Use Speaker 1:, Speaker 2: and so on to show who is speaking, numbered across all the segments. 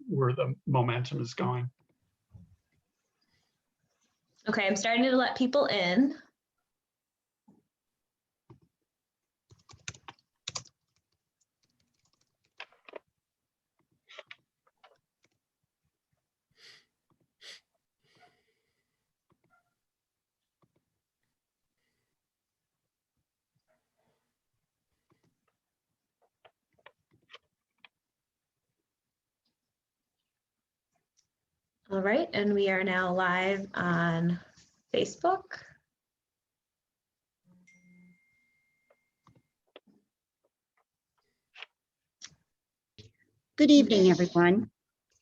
Speaker 1: where the momentum is going.
Speaker 2: Okay, I'm starting to let people in. All right, and we are now live on Facebook.
Speaker 3: Good evening, everyone.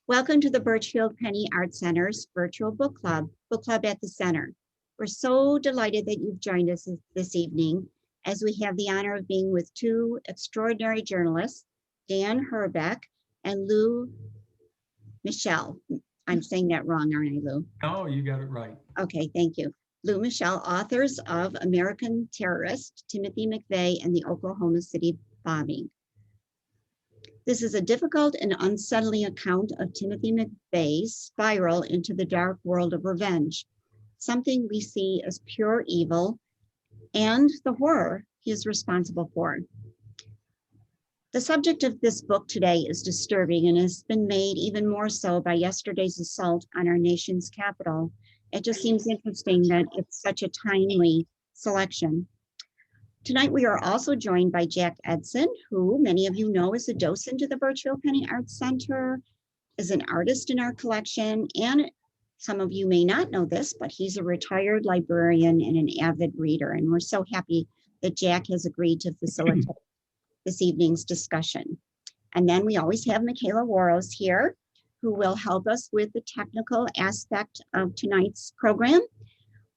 Speaker 3: Welcome to the Birchfield Penny Art Center's virtual book club at the center. We're so delighted that you've joined us this evening as we have the honor of being with two extraordinary journalists, Dan Herbeck and Michel. I'm saying that wrong, aren't I, Lou?
Speaker 1: Oh, you got it right.
Speaker 3: Okay, thank you. Michel, authors of American Terrorist, Timothy McVeigh, and the Oklahoma City Bombing. This is a difficult and unsettling account of Timothy McVeigh's spiral into the dark world of revenge, something we see as pure evil and the horror he is responsible for. The subject of this book today is disturbing and has been made even more so by yesterday's assault on our nation's capital. It just seems interesting that it's such a timely selection. Tonight, we are also joined by Jack Edson, who many of you know is a docent at the Birchfield Penny Arts Center, is an artist in our collection, and some of you may not know this, but he's a retired librarian and an avid reader. And we're so happy that Jack has agreed to facilitate this evening's discussion. And then we always have Michaela Warros here, who will help us with the technical aspect of tonight's program.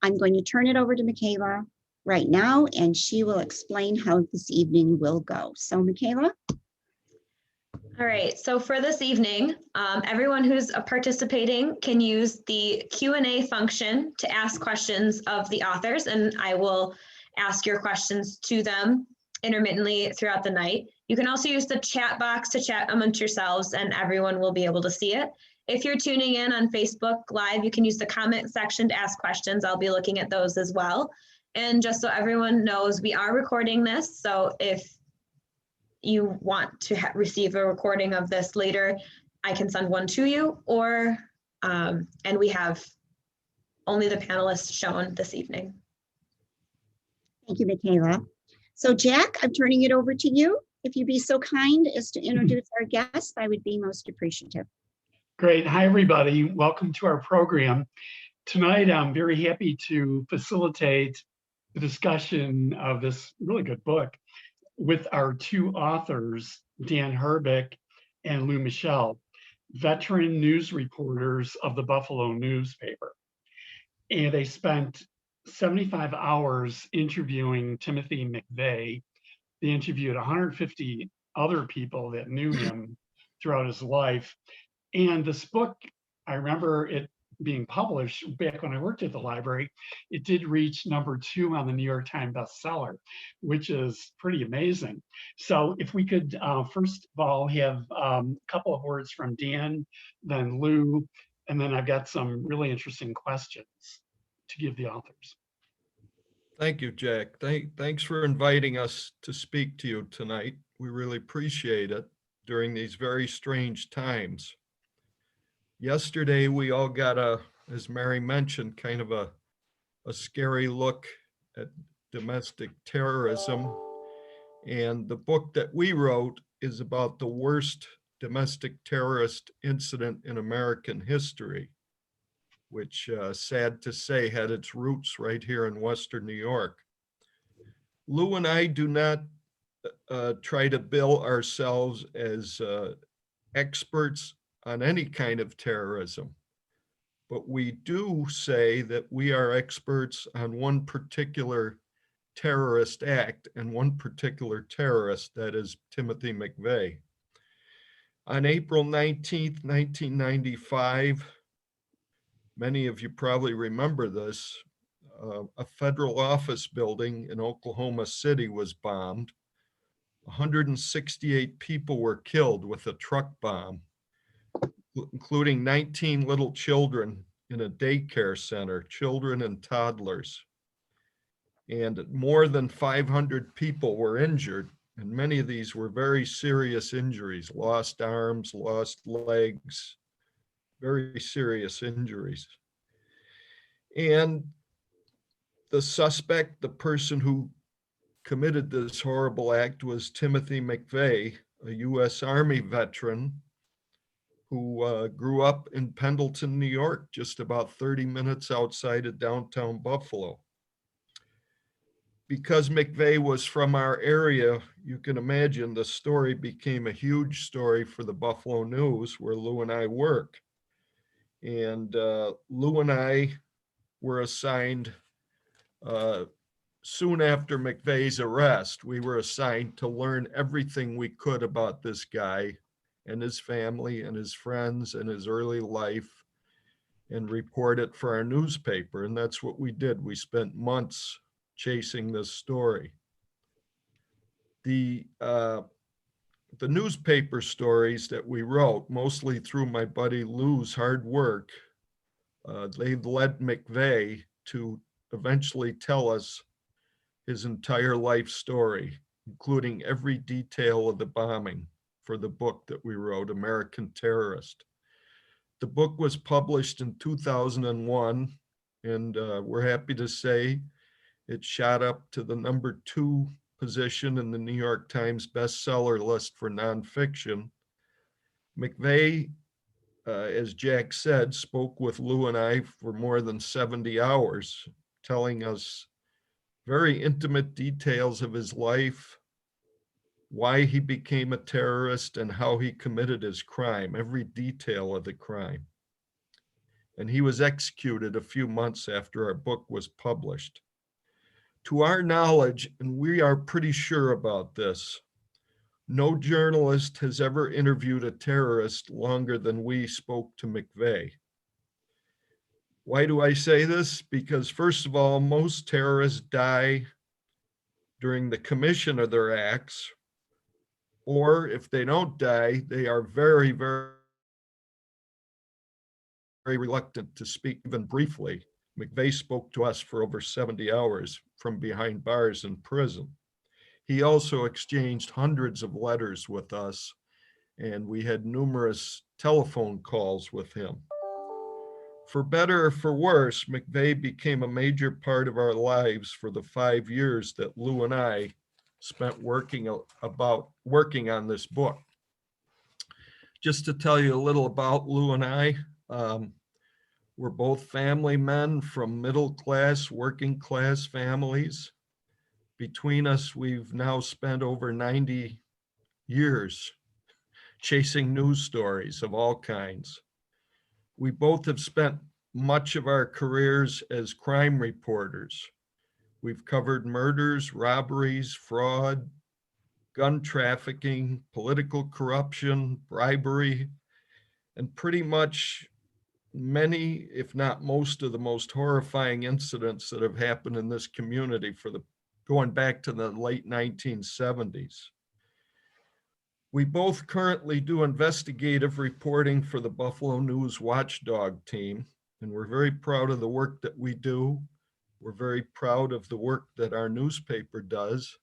Speaker 3: I'm going to turn it over to Michaela right now, and she will explain how this evening will go. So Michaela?
Speaker 2: All right, so for this evening, everyone who's participating can use the Q&A function to ask questions of the authors, and I will ask your questions to them intermittently throughout the night. You can also use the chat box to chat amongst yourselves, and everyone will be able to see it. If you're tuning in on Facebook Live, you can use the comment section to ask questions. I'll be looking at those as well. And just so everyone knows, we are recording this, so if you want to receive a recording of this later, I can send one to you, or and we have only the panelists shown this evening.
Speaker 3: Thank you, Michaela. So Jack, I'm turning it over to you. If you'd be so kind as to introduce our guest, I would be most appreciative.
Speaker 1: Great. Hi, everybody. Welcome to our program. Tonight, I'm very happy to facilitate the discussion of this really good book with our two authors, Dan Herbeck and Michel, veteran news reporters of the Buffalo newspaper. And they spent 75 hours interviewing Timothy McVeigh. They interviewed 150 other people that knew him throughout his life. And this book, I remember it being published back when I worked at the library. It did reach #2 on the New York Times bestseller, which is pretty amazing. So if we could first of all have a couple of words from Dan, then Lou, and then I've got some really interesting questions to give the authors.
Speaker 4: Thank you, Jack. Thanks for inviting us to speak to you tonight. We really appreciate it during these very strange times. Yesterday, we all got as Mary mentioned, kind of a scary look at domestic terrorism. And the book that we wrote is about the worst domestic terrorist incident in American history, which, sad to say, had its roots right here in Western New York. Lou and I do not try to bill ourselves as experts on any kind of terrorism, but we do say that we are experts on one particular terrorist act and one particular terrorist, that is Timothy McVeigh. On April 19th, 1995, many of you probably remember this, a federal office building in Oklahoma City was bombed. 168 people were killed with a truck bomb. including 19 little children in a daycare center, children and toddlers. And more than 500 people were injured, and many of these were very serious injuries, lost arms, lost legs, very serious injuries. And the suspect, the person who committed this horrible act, was Timothy McVeigh, a U.S. Army veteran who grew up in Pendleton, New York, just about 30 minutes outside of downtown Buffalo. Because McVeigh was from our area, you can imagine the story became a huge story for the Buffalo News, where Lou and I work. And Lou and I were assigned, soon after McVeigh's arrest, we were assigned to learn everything we could about this guy and his family and his friends and his early life, and report it for our newspaper. And that's what we did. We spent months chasing this story. The newspaper stories that we wrote, mostly through my buddy Lou's hard work, they led McVeigh to eventually tell us his entire life story, including every detail of the bombing, for the book that we wrote, American Terrorist. The book was published in 2001, and we're happy to say it shot up to the #2 position in the New York Times bestseller list for nonfiction. McVeigh, as Jack said, spoke with Lou and I for more than 70 hours, telling us very intimate details of his life, why he became a terrorist, and how he committed his crime, every detail of the crime. And he was executed a few months after our book was published. To our knowledge, and we are pretty sure about this, no journalist has ever interviewed a terrorist longer than we spoke to McVeigh. Why do I say this? Because first of all, most terrorists die during the commission of their acts, or if they don't die, they are very, very, very reluctant to speak even briefly. McVeigh spoke to us for over 70 hours from behind bars in prison. He also exchanged hundreds of letters with us, and we had numerous telephone calls with him. For better or for worse, McVeigh became a major part of our lives for the 5 years that Lou and I spent working on this book. Just to tell you a little about Lou and I, we're both family men from middle class, working class families. Between us, we've now spent over 90 years chasing news stories of all kinds. We both have spent much of our careers as crime reporters. We've covered murders, robberies, fraud, gun trafficking, political corruption, bribery, and pretty much many, if not most, of the most horrifying incidents that have happened in this community going back to the late 1970s. We both currently do investigative reporting for the Buffalo News Watchdog team, and we're very proud of the work that we do. We're very proud of the work that our newspaper does.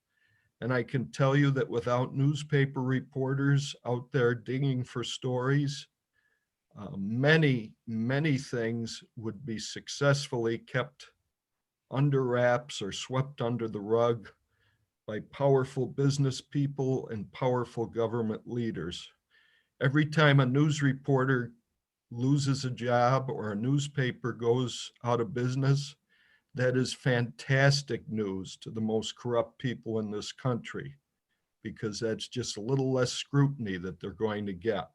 Speaker 4: And I can tell you that without newspaper reporters out there digging for stories, many, many things would be successfully kept under wraps or swept under the rug by powerful business people and powerful government leaders. Every time a news reporter loses a job or a newspaper goes out of business, that is fantastic news to the most corrupt people in this country, because that's just a little less scrutiny that they're going to get.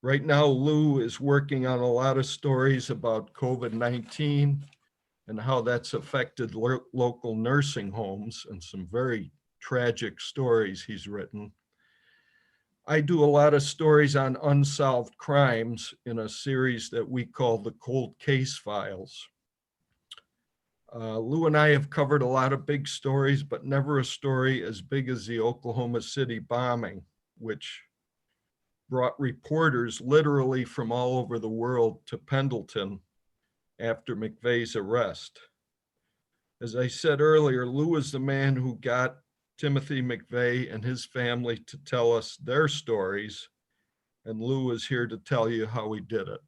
Speaker 4: Right now, Lou is working on a lot of stories about COVID-19 and how that's affected local nursing homes, and some very tragic stories he's written. I do a lot of stories on unsolved crimes in a series that we call the Cold Case Files. Lou and I have covered a lot of big stories, but never a story as big as the Oklahoma City bombing, which brought reporters literally from all over the world to Pendleton after McVeigh's arrest. As I said earlier, Lou is the man who got Timothy McVeigh and his family to tell us their stories, and Lou is here to tell you how he did it.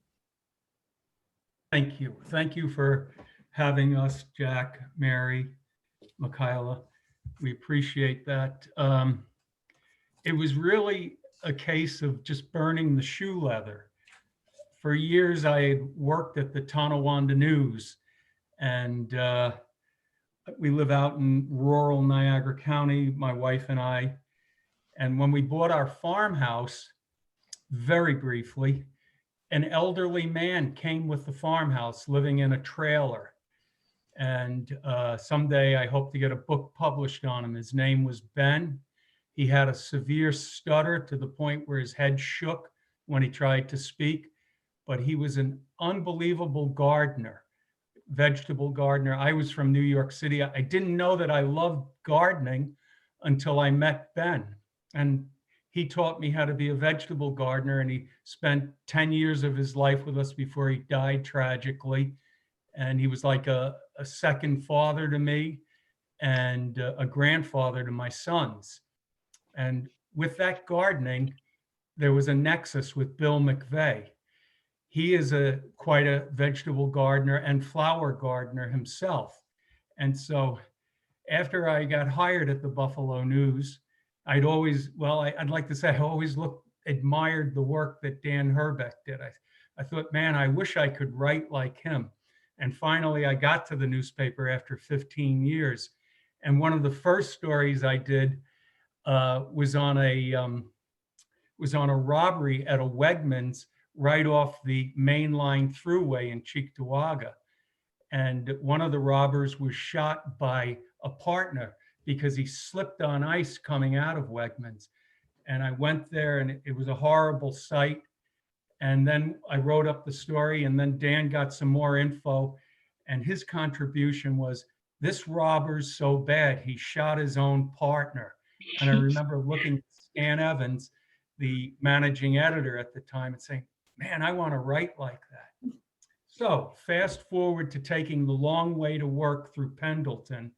Speaker 5: Thank you. Thank you for having us, Jack, Mary, Michaela. We appreciate that. It was really a case of just burning the shoe leather. For years, I had worked at the Tonawanda News, and we live out in rural Niagara County, my wife and I. And when we bought our farmhouse, very briefly, an elderly man came with the farmhouse living in a trailer. And someday I hope to get a book published on him. His name was Ben. He had a severe stutter to the point where his head shook when he tried to speak, but he was an unbelievable gardener, vegetable gardener. I was from New York City. I didn't know that I loved gardening until I met Ben. And he taught me how to be a vegetable gardener, and he spent 10 years of his life with us before he died tragically. And he was like a second father to me and a grandfather to my sons. And with that gardening, there was a nexus with Bill McVeigh. He is quite a vegetable gardener and flower gardener himself. And so after I got hired at the Buffalo News, I'd always admired the work that Dan Herbeck did. I thought, man, I wish I could write like him. And finally, I got to the newspaper after 15 years. And one of the first stories I did was on a robbery at a Wegmans right off the main line thruway in Cheektowaga. And one of the robbers was shot by a partner because he slipped on ice coming out of Wegmans. And I went there, and it was a horrible sight. And then I wrote up the story, and then Dan got some more info, and his contribution was, this robber's so bad, he shot his own partner. And I remember looking at Stan Evans, the managing editor at the time, and saying, man, I want to write like that. So fast forward to taking the long way to work through Pendleton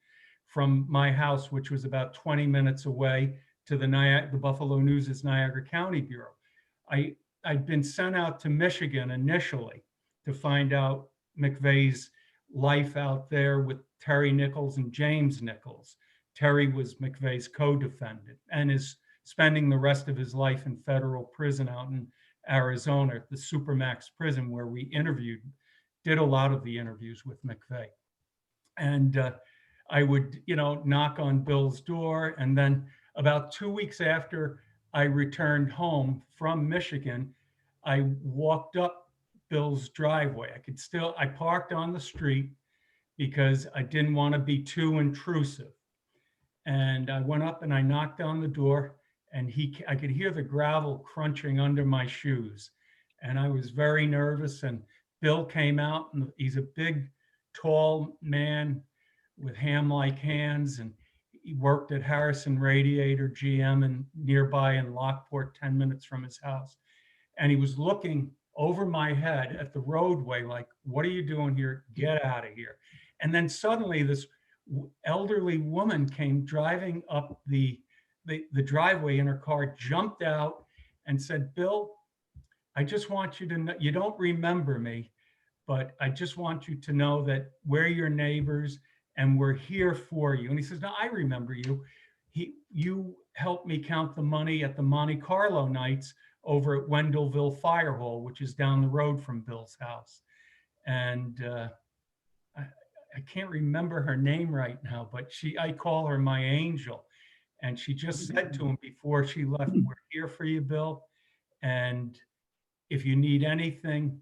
Speaker 5: from my house, which was about 20 minutes away, to the Buffalo News' Niagara County Bureau. I'd been sent out to Michigan initially to find out McVeigh's life out there with Terry Nichols and James Nichols. Terry was McVeigh's co-defendant and is spending the rest of his life in federal prison out in Arizona, the Supermax prison, where we did a lot of the interviews with McVeigh. And I would, knock on Bill's door. And then about 2 weeks after I returned home from Michigan, I walked up Bill's driveway. I parked on the street because I didn't want to be too intrusive. And I went up and I knocked on the door, and I could hear the gravel crunching under my shoes. And I was very nervous, and Bill came out, and he's a big, tall man with ham-like hands, and he worked at Harrison Radiator GM and nearby in Lockport, 10 minutes from his house. And he was looking over my head at the roadway like, what are you doing here? Get out of here. And then suddenly this elderly woman came driving up the driveway in her car, jumped out and said, Bill, I just want you to know, you don't remember me, but I just want you to know that we're your neighbors and we're here for you. And he says, no, I remember you. You helped me count the money at the Monte Carlo nights over at Wendellville Fire Hall, which is down the road from Bill's house. And I can't remember her name right now, but I call her my angel. And she just said to him before she left, we're here for you, Bill. And if you need anything,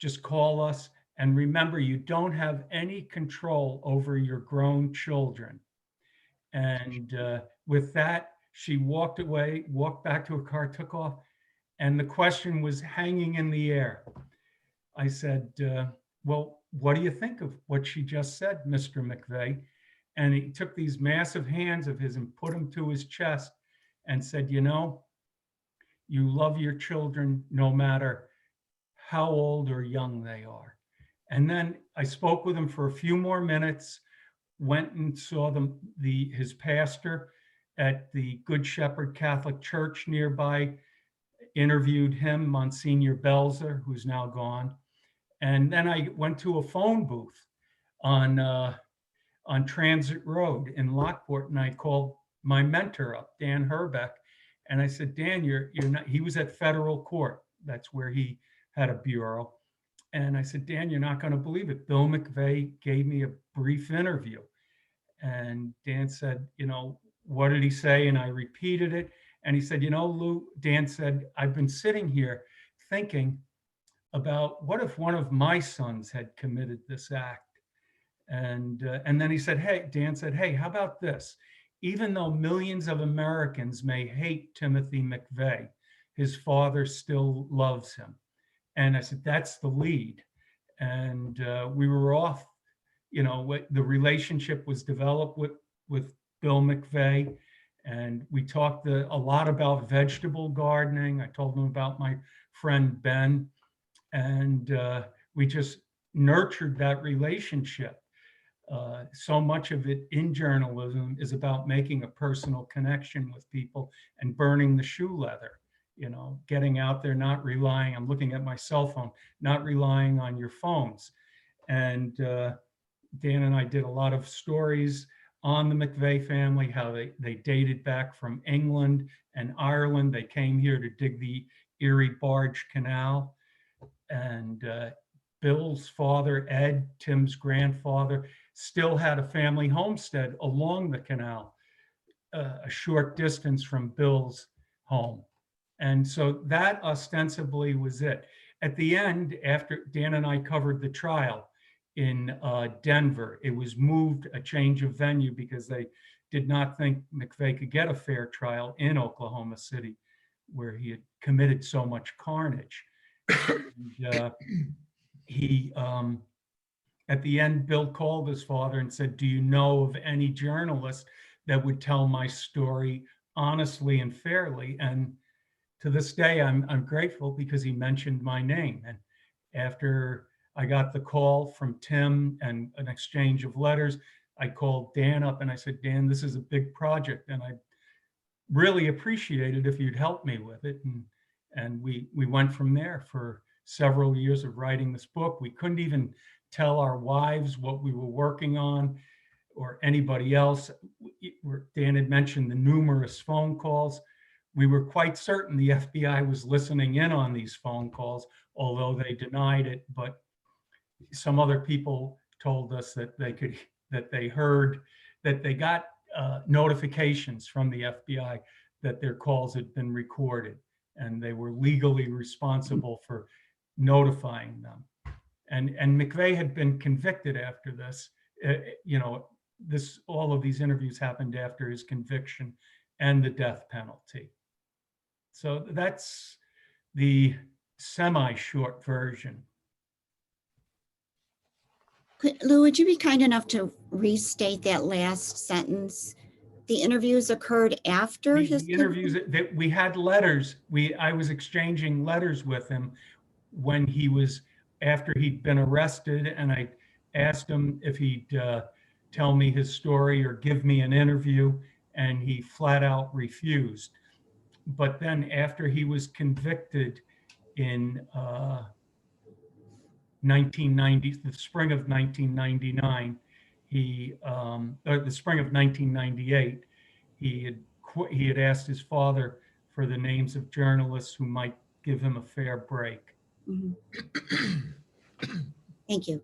Speaker 5: just call us. And remember, you don't have any control over your grown children. And with that, she walked away, walked back to her car, took off. And the question was hanging in the air. I said, well, what do you think of what she just said, Mr. McVeigh? And he took these massive hands of his and put them to his chest and said, You love your children no matter how old or young they are. And then I spoke with him for a few more minutes, went and saw his pastor at the Good Shepherd Catholic Church nearby, interviewed him, Monsignor Belzer, who's now gone. And then I went to a phone booth on Transit Road in Lockport, and I called my mentor up, Dan Herbeck, and I said, Dan, you're not, he was at federal court. That's where he had a bureau. And I said, Dan, you're not going to believe it. Bill McVeigh gave me a brief interview. And Dan said, you know, what did he say? And I repeated it. And he said, you know, Lou, Dan said, I've been sitting here thinking about what if one of my sons had committed this act? And then he said, hey, Dan said, hey, how about this? Even though millions of Americans may hate Timothy McVeigh, his father still loves him. And I said, that's the lead. And we were off, you know, the relationship was developed with Bill McVeigh. And we talked a lot about vegetable gardening. I told him about my friend Ben. And we just nurtured that relationship. So much of it in journalism is about making a personal connection with people and burning the shoe leather, you know, getting out there, not relying, I'm looking at my cell phone, not relying on your phones. And Dan and I did a lot of stories on the McVeigh family, how they dated back from England and Ireland. They came here to dig the Erie Barge Canal. And Bill's father, Ed, Tim's grandfather, still had a family homestead along the canal, a short distance from Bill's home. And so that ostensibly was it. At the end, after Dan and I covered the trial in Denver, it was moved, a change of venue, because they did not think McVeigh could get a fair trial in Oklahoma City, where he had committed so much carnage. And, at the end, Bill called his father and said, do you know of any journalist that would tell my story honestly and fairly? And to this day, I'm grateful, because he mentioned my name. And after I got the call from Tim and an exchange of letters, I called Dan up and I said, Dan, this is a big project, and I really appreciate it if you'd help me with it. And we went from there for several years of writing this book. We couldn't even tell our wives what we were working on, or anybody else. Dan had mentioned the numerous phone calls. We were quite certain the FBI was listening in on these phone calls, although they denied it. But some other people told us that they heard, that they got notifications from the FBI that their calls had been recorded, and they were legally responsible for notifying them. And McVeigh had been convicted after this. You know, all of these interviews happened after his conviction and the death penalty. So that's the semi-short version.
Speaker 3: Lou, would you be kind enough to restate that last sentence? The interviews occurred after his
Speaker 5: the interviews that we had letters. I was exchanging letters with him when he was, after he'd been arrested, and I asked him if he'd tell me his story or give me an interview, and he flat out refused. But then after he was convicted in 1990, the spring of 1999, the spring of 1998, he had asked his father for the names of journalists who might give him a fair break.
Speaker 3: Mm-hmm. Thank you.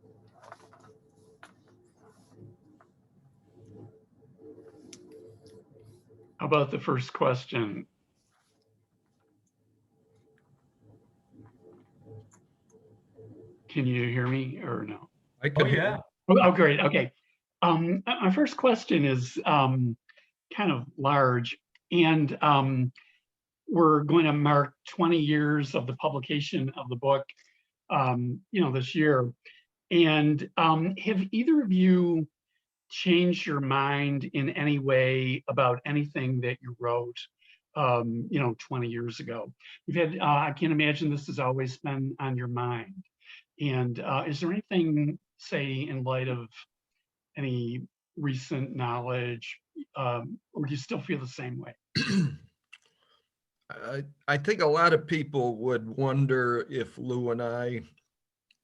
Speaker 1: How about the first question? Can you hear me or no?
Speaker 4: I can hear
Speaker 5: yeah.
Speaker 4: you.
Speaker 1: Oh, great. Okay. My first question is kind of large, and we're going to mark 20 years of the publication of the book, this year. And have either of you changed your mind in any way about anything that you wrote 20 years ago. You've had, I can't imagine this has always been on your mind. And is there anything, say, in light of any recent knowledge, or do you still feel the same way?
Speaker 4: I think a lot of people would wonder if Lou and I,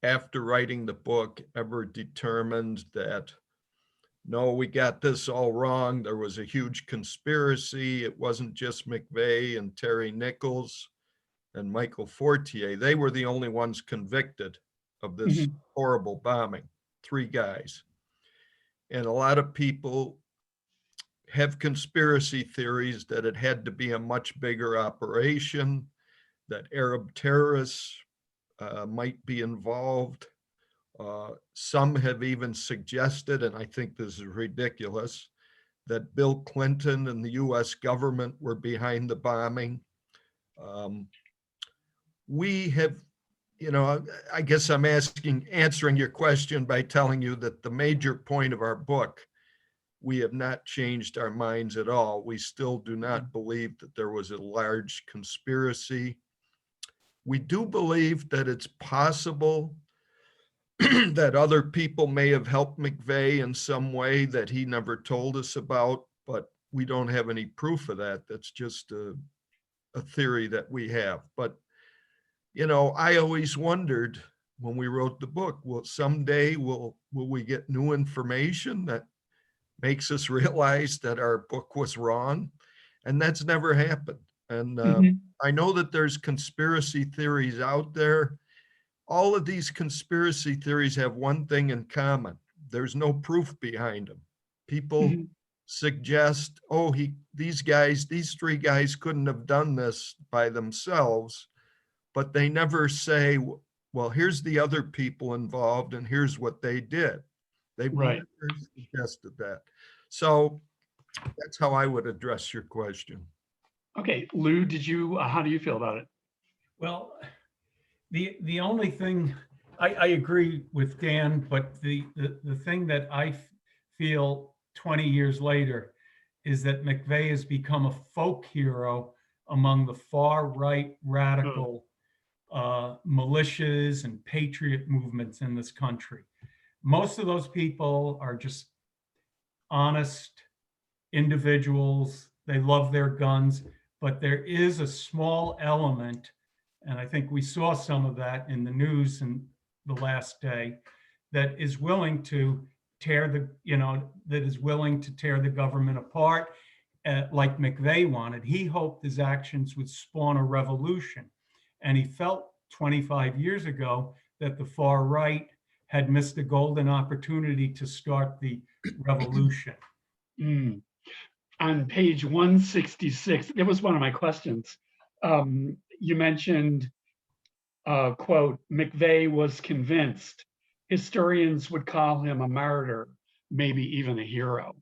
Speaker 4: after writing the book, ever determined that, no, we got this all wrong. There was a huge conspiracy. It wasn't just McVeigh and Terry Nichols and Michael Fortier. They were the only ones convicted of this horrible bombing, 3 guys. And a lot of people have conspiracy theories that it had to be a much bigger operation, that Arab terrorists might be involved. Some have even suggested, and I think this is ridiculous, that Bill Clinton and the US government were behind the bombing. We have, I guess I'm answering your question by telling you that the major point of our book, we have not changed our minds at all. We still do not believe that there was a large conspiracy. We do believe that it's possible that other people may have helped McVeigh in some way that he never told us about, but we don't have any proof of that. That's just a theory that we have. But, I always wondered when we wrote the book, well, someday will we get new information that makes us realize that our book was wrong? And that's never happened. And I know that there's conspiracy theories out there. All of these conspiracy theories have one thing in common. There's no proof behind them. People suggest, oh, these 3 guys couldn't have done this by themselves, but they never say, well, here's the other people involved and here's what they did. They've never suggested that. So that's how I would address your question.
Speaker 1: Okay, Lou, how do you feel about it?
Speaker 5: Well, the only thing, I agree with Dan, but the thing that I feel 20 years later is that McVeigh has become a folk hero among the far right radical militias and patriot movements in this country. Most of those people are just honest individuals. They love their guns, but there is a small element, and I think we saw some of that in the news in the last day, that is willing to tear the government apart, like McVeigh wanted. He hoped his actions would spawn a revolution. And he felt 25 years ago that the far right had missed a golden opportunity to start the revolution.
Speaker 1: On page 166, it was one of my questions. You mentioned, quote, McVeigh was convinced historians would call him a martyr, maybe even a hero.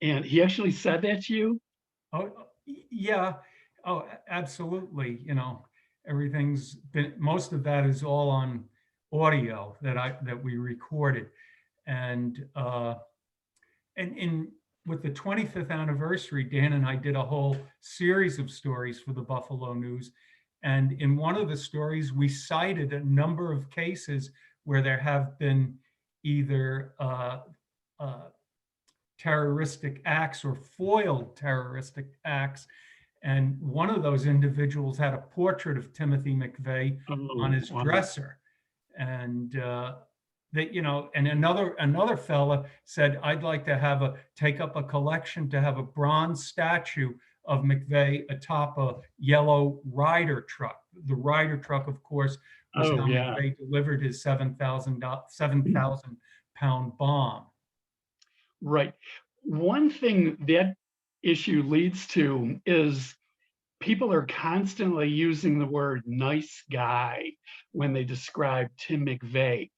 Speaker 1: And he actually said that to you?
Speaker 5: Oh, yeah. Oh, absolutely. Most of that is all on audio that we recorded. And with the 25th anniversary, Dan and I did a whole series of stories for the Buffalo News. And in one of the stories, we cited a number of cases where there have been either terroristic acts or foiled terroristic acts. And one of those individuals had a portrait of Timothy McVeigh on his dresser. And and another fella said, I'd like to take up a collection to have a bronze statue of McVeigh atop a yellow Ryder truck. The Ryder truck, of course, was how McVeigh delivered his 7,000-pound bomb.
Speaker 1: Right. One thing that issue leads to is people are constantly using the word nice guy when they describe Tim McVeigh.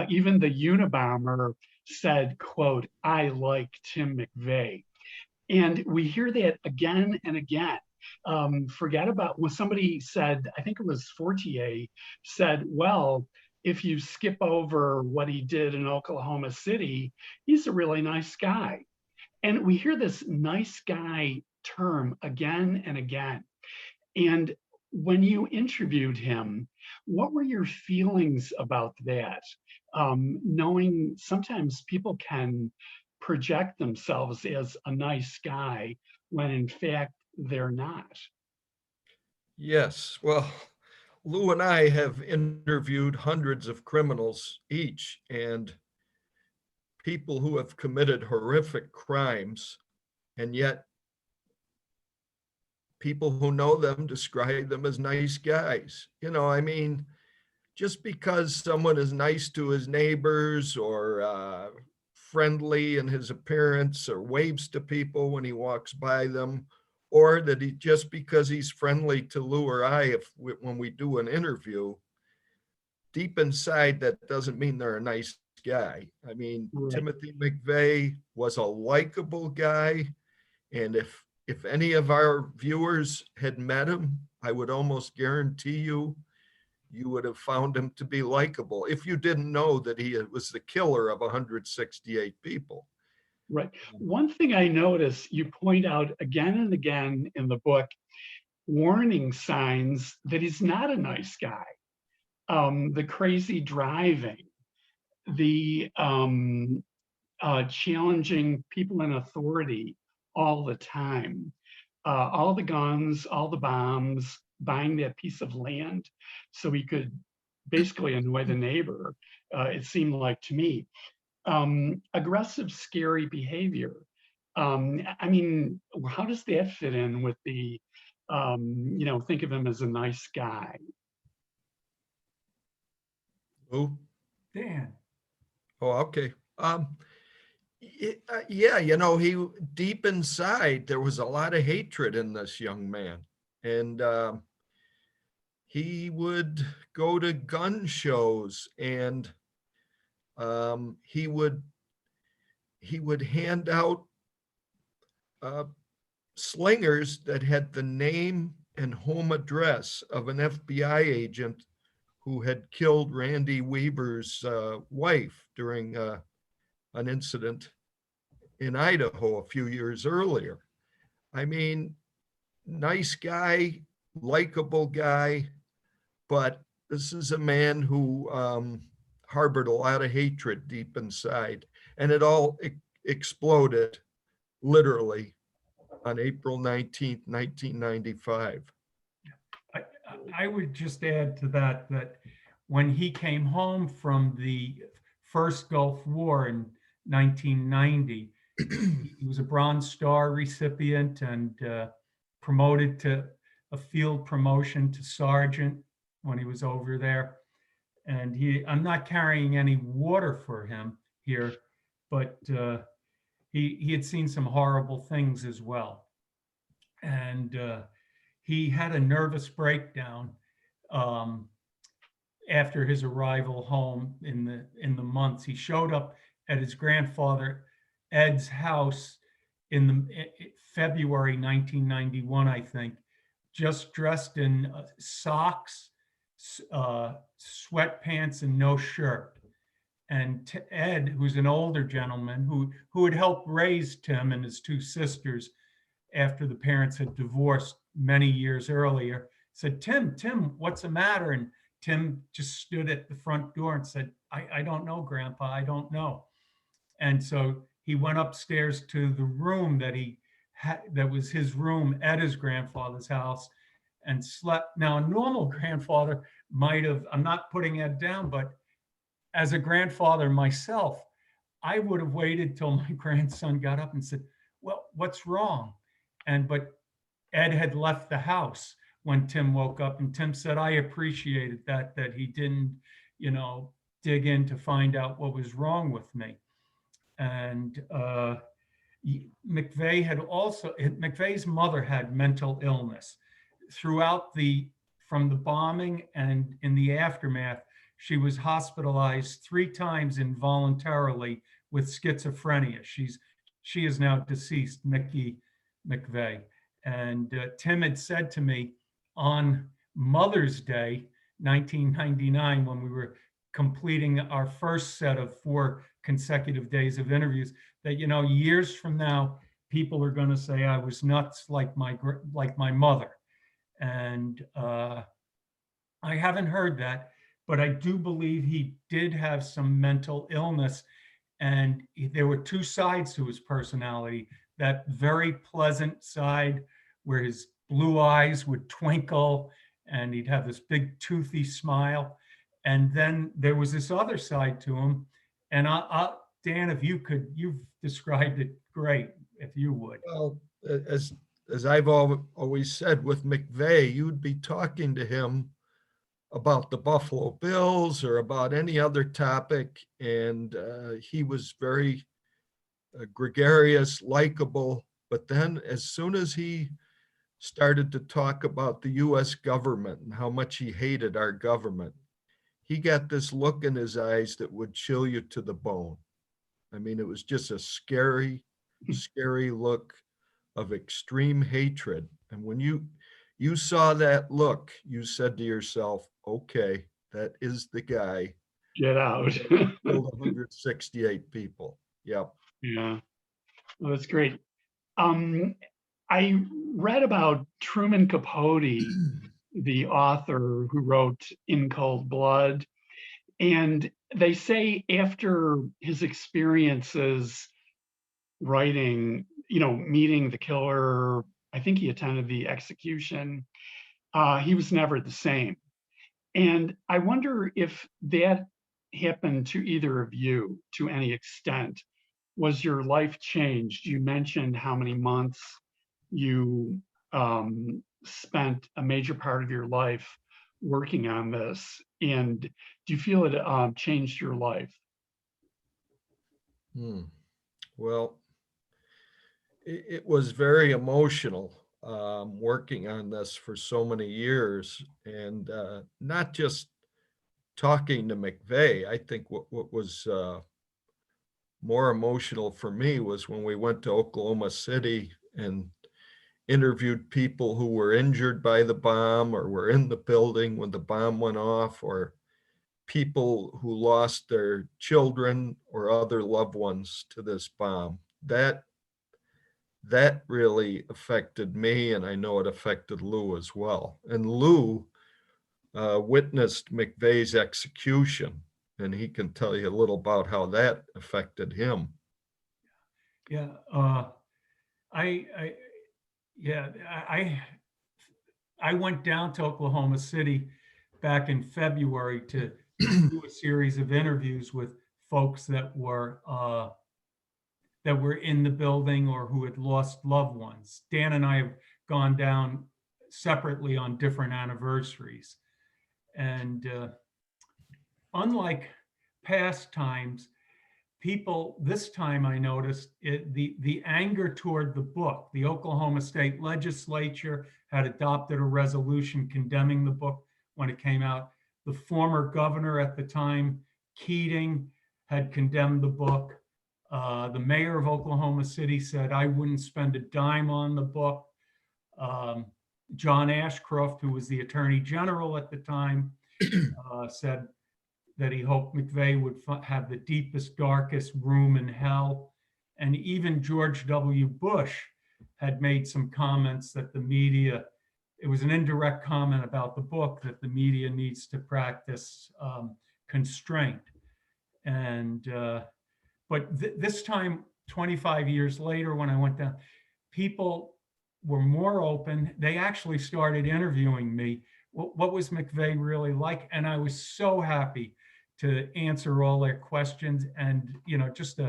Speaker 1: Even the Unabomber said, quote, I like Tim McVeigh. And we hear that again and again. Forget about when somebody said, I think it was Fortier, said, well, if you skip over what he did in Oklahoma City, he's a really nice guy. And we hear this nice guy term again and again. And when you interviewed him, what were your feelings about that? Knowing sometimes people can project themselves as a nice guy when in fact they're not.
Speaker 4: Yes, well, Lou and I have interviewed hundreds of criminals each, and people who have committed horrific crimes, and yet people who know them describe them as nice guys. I mean, just because someone is nice to his neighbors or friendly in his appearance or waves to people when he walks by them, or that he just because he's friendly to Lou or I, when we do an interview, deep inside that doesn't mean they're a nice guy. I mean,
Speaker 1: Right.
Speaker 4: Timothy McVeigh was a likable guy, and if any of our viewers had met him, I would almost guarantee you would have found him to be likable if you didn't know that he was the killer of 168 people.
Speaker 1: Right. One thing I notice you point out again and again in the book, warning signs that he's not a nice guy. The crazy driving, the challenging people in authority all the time, all the guns, all the bombs, buying that piece of land so he could basically annoy the neighbor, it seemed like to me. Aggressive, scary behavior. I mean, how does that fit in with the, think of him as a nice guy?
Speaker 4: Who?
Speaker 5: Dan.
Speaker 4: Oh, okay. Yeah, he deep inside there was a lot of hatred in this young man, and he would go to gun shows, and he would hand out slingers that had the name and home address of an FBI agent who had killed Randy Weaver's wife during an incident in Idaho a few years earlier. I mean, nice guy, likable guy, but this is a man who harbored a lot of hatred deep inside, and it all exploded literally on April 19th, 1995.
Speaker 5: I would just add to that when he came home from the first Gulf War in 1990, he was a Bronze Star recipient and promoted to a field promotion to sergeant when he was over there. And I'm not carrying any water for him here, but he had seen some horrible things as well. And he had a nervous breakdown after his arrival home in the months. He showed up at his grandfather Ed's house in February 1991, I think, just dressed in socks, sweatpants, and no shirt. And Ed, who's an older gentleman who had helped raise Tim and his two sisters after the parents had divorced many years earlier, said, Tim, what's the matter? And Tim just stood at the front door and said, I don't know, Grandpa, I don't know. And so he went upstairs to the room that was his room at his grandfather's house and slept. Now, a normal grandfather might have, I'm not putting Ed down, but as a grandfather myself, I would have waited till my grandson got up and said, well, what's wrong? But Ed had left the house when Tim woke up, and Tim said, I appreciated that he didn't, dig in to find out what was wrong with me. And McVeigh's mother had mental illness from the bombing, and in the aftermath, she was hospitalized 3 times involuntarily with schizophrenia. She is now deceased, Mickey McVeigh. And Tim had said to me on Mother's Day, 1999, when we were completing our first set of 4 consecutive days of interviews, that, years from now, people are going to say I was nuts like my mother. And I haven't heard that, but I do believe he did have some mental illness. And there were two sides to his personality. That very pleasant side where his blue eyes would twinkle and he'd have this big toothy smile. And then there was this other side to him. And Dan, if you could, you've described it great, if you would.
Speaker 4: Well, as I've always said with McVeigh, you'd be talking to him about the Buffalo Bills or about any other topic, and he was very gregarious, likable. But then as soon as he started to talk about the US government and how much he hated our government, he got this look in his eyes that would chill you to the bone. I mean, it was just a scary, scary look of extreme hatred. And when you saw that look, you said to yourself, okay, that is the guy.
Speaker 1: Get out.
Speaker 4: Killed 168 people. Yep.
Speaker 1: Yeah, well, that's great. I read about Truman Capote, the author who wrote In Cold Blood, and they say after his experiences writing, meeting the killer, I think he attended the execution, he was never the same. And I wonder if that happened to either of you to any extent. Was your life changed? You mentioned how many months you spent a major part of your life working on this. And do you feel it changed your life?
Speaker 4: Well, it was very emotional working on this for so many years, and not just talking to McVeigh. I think what was more emotional for me was when we went to Oklahoma City and interviewed people who were injured by the bomb or were in the building when the bomb went off, or people who lost their children or other loved ones to this bomb. That really affected me, and I know it affected Lou as well. And Lou witnessed McVeigh's execution, and he can tell you a little about how that affected him.
Speaker 5: Yeah, I went down to Oklahoma City back in February to do a series of interviews with folks that were in the building or who had lost loved ones. Dan and I have gone down separately on different anniversaries. And unlike past times, people, this time I noticed the anger toward the book. The Oklahoma State Legislature had adopted a resolution condemning the book when it came out. The former governor at the time, Keating, had condemned the book. The mayor of Oklahoma City said, I wouldn't spend a dime on the book. John Ashcroft, who was the attorney general at the time, said that he hoped McVeigh would have the deepest, darkest room in hell. And even George W. Bush had made some comments that the media, it was an indirect comment about the book, that the media needs to practice constraint. And but this time, 25 years later, when I went down, people were more open. They actually started interviewing me. What was McVeigh really like? And I was so happy to answer all their questions. And, just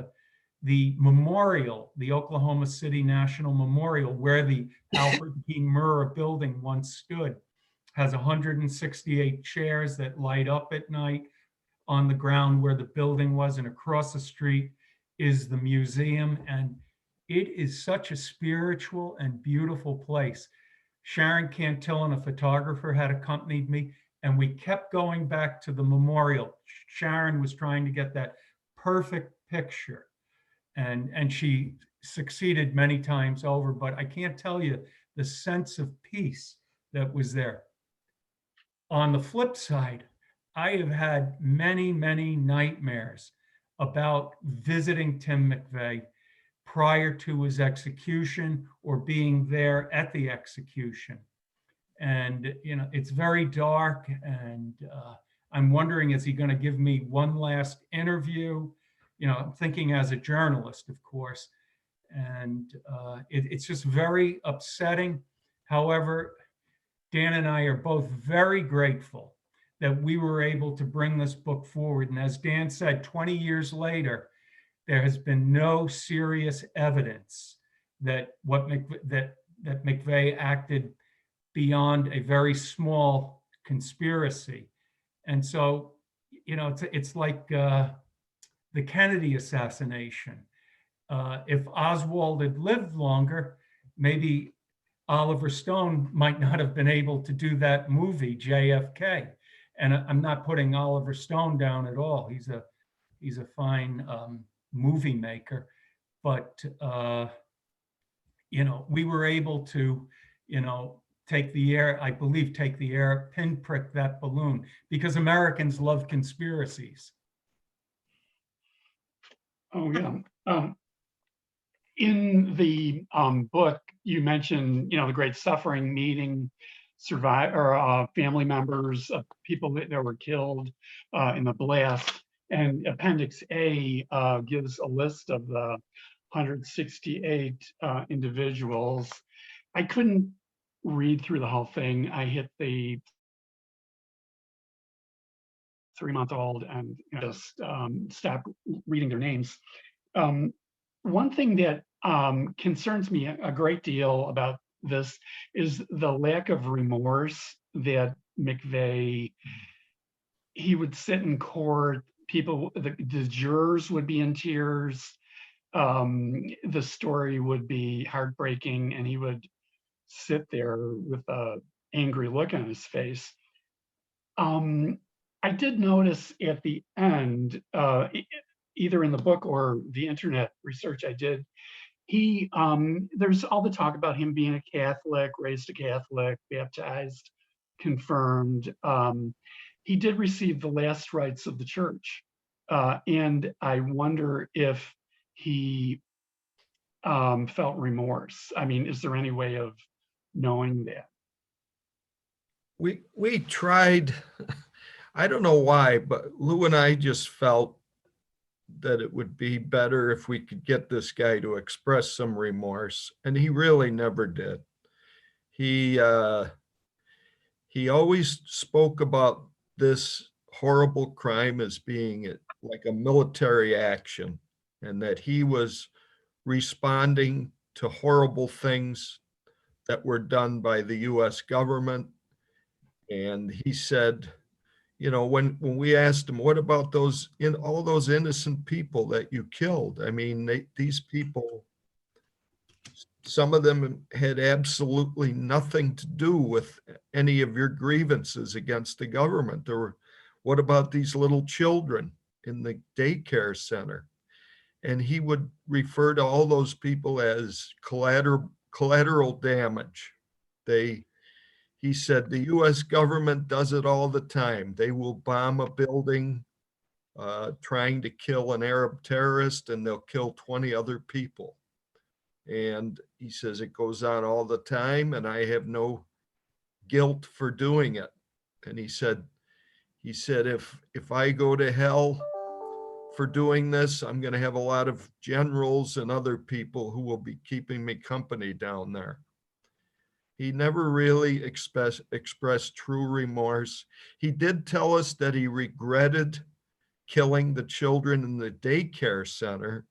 Speaker 5: the memorial, the Oklahoma City National Memorial, where the Alfred P. Murrah Building once stood, has 168 chairs that light up at night on the ground where the building was, and across the street is the museum. And it is such a spiritual and beautiful place. Sharon Cantillon, a photographer, had accompanied me, and we kept going back to the memorial. Sharon was trying to get that perfect picture, and she succeeded many times over, but I can't tell you the sense of peace that was there. On the flip side, I have had many, many nightmares about visiting Tim McVeigh, prior to his execution or being there at the execution. And, it's very dark, and I'm wondering, is he going to give me one last interview? I'm thinking as a journalist, of course, and it's just very upsetting. However, Dan and I are both very grateful that we were able to bring this book forward. And as Dan said, 20 years later, there has been no serious evidence that that McVeigh acted beyond a very small conspiracy. And so, it's like the Kennedy assassination. If Oswald had lived longer, maybe Oliver Stone might not have been able to do that movie, JFK. And I'm not putting Oliver Stone down at all. He's a fine movie maker. But, we were able to, take the air, pinprick that balloon, because Americans love conspiracies.
Speaker 1: Oh, yeah. In the book, you mentioned, the great suffering, meeting family members of people that were killed in the blast. And Appendix A gives a list of the 168 individuals. I couldn't read through the whole thing. I hit the 3-month-old and just stopped reading their names. One thing that concerns me a great deal about this is the lack of remorse that McVeigh, he would sit in court, the jurors would be in tears, the story would be heartbreaking, and he would sit there with an angry look on his face. I did notice at the end, either in the book or the internet research I did, there's all the talk about him being a Catholic, raised a Catholic, baptized, confirmed. He did receive the last rites of the church. And I wonder if he felt remorse. I mean, is there any way of knowing that?
Speaker 4: We tried, I don't know why, but Lou and I just felt that it would be better if we could get this guy to express some remorse, and he really never did. He always spoke about this horrible crime as being like a military action, and that he was responding to horrible things that were done by the US government. And he said, when we asked him, what about all those innocent people that you killed? I mean, these people, some of them had absolutely nothing to do with any of your grievances against the government. What about these little children in the daycare center? And he would refer to all those people as collateral damage. He said the US government does it all the time. They will bomb a building trying to kill an Arab terrorist, and they'll kill 20 other people. And he says it goes on all the time, and I have no guilt for doing it. And he said, if I go to hell for doing this, I'm going to have a lot of generals and other people who will be keeping me company down there. He never really expressed true remorse. He did tell us that he regretted killing the children in the daycare center,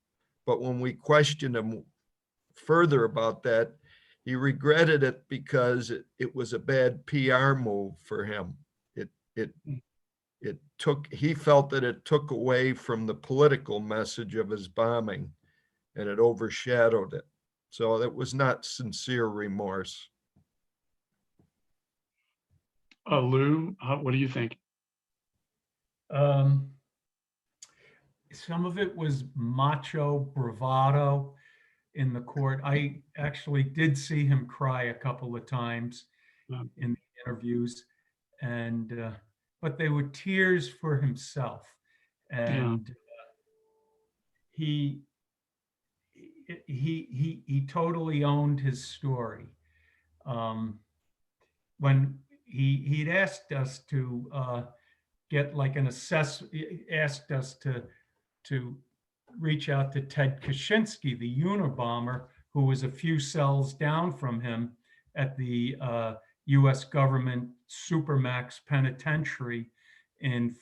Speaker 4: but when we questioned him further about that, he regretted it because it was a bad PR move for him. He felt that it took away from the political message of his bombing, and it overshadowed it. So that was not sincere remorse.
Speaker 1: Lou, what do you think?
Speaker 5: Some of it was macho bravado in the court. I actually did see him cry a couple of times in the interviews, and but they were tears for himself. And he he totally owned his story. When he'd asked us to get like an asked us to reach out to Ted Kaczynski, the Unabomber, who was a few cells down from him at the U.S. government Supermax Penitentiary in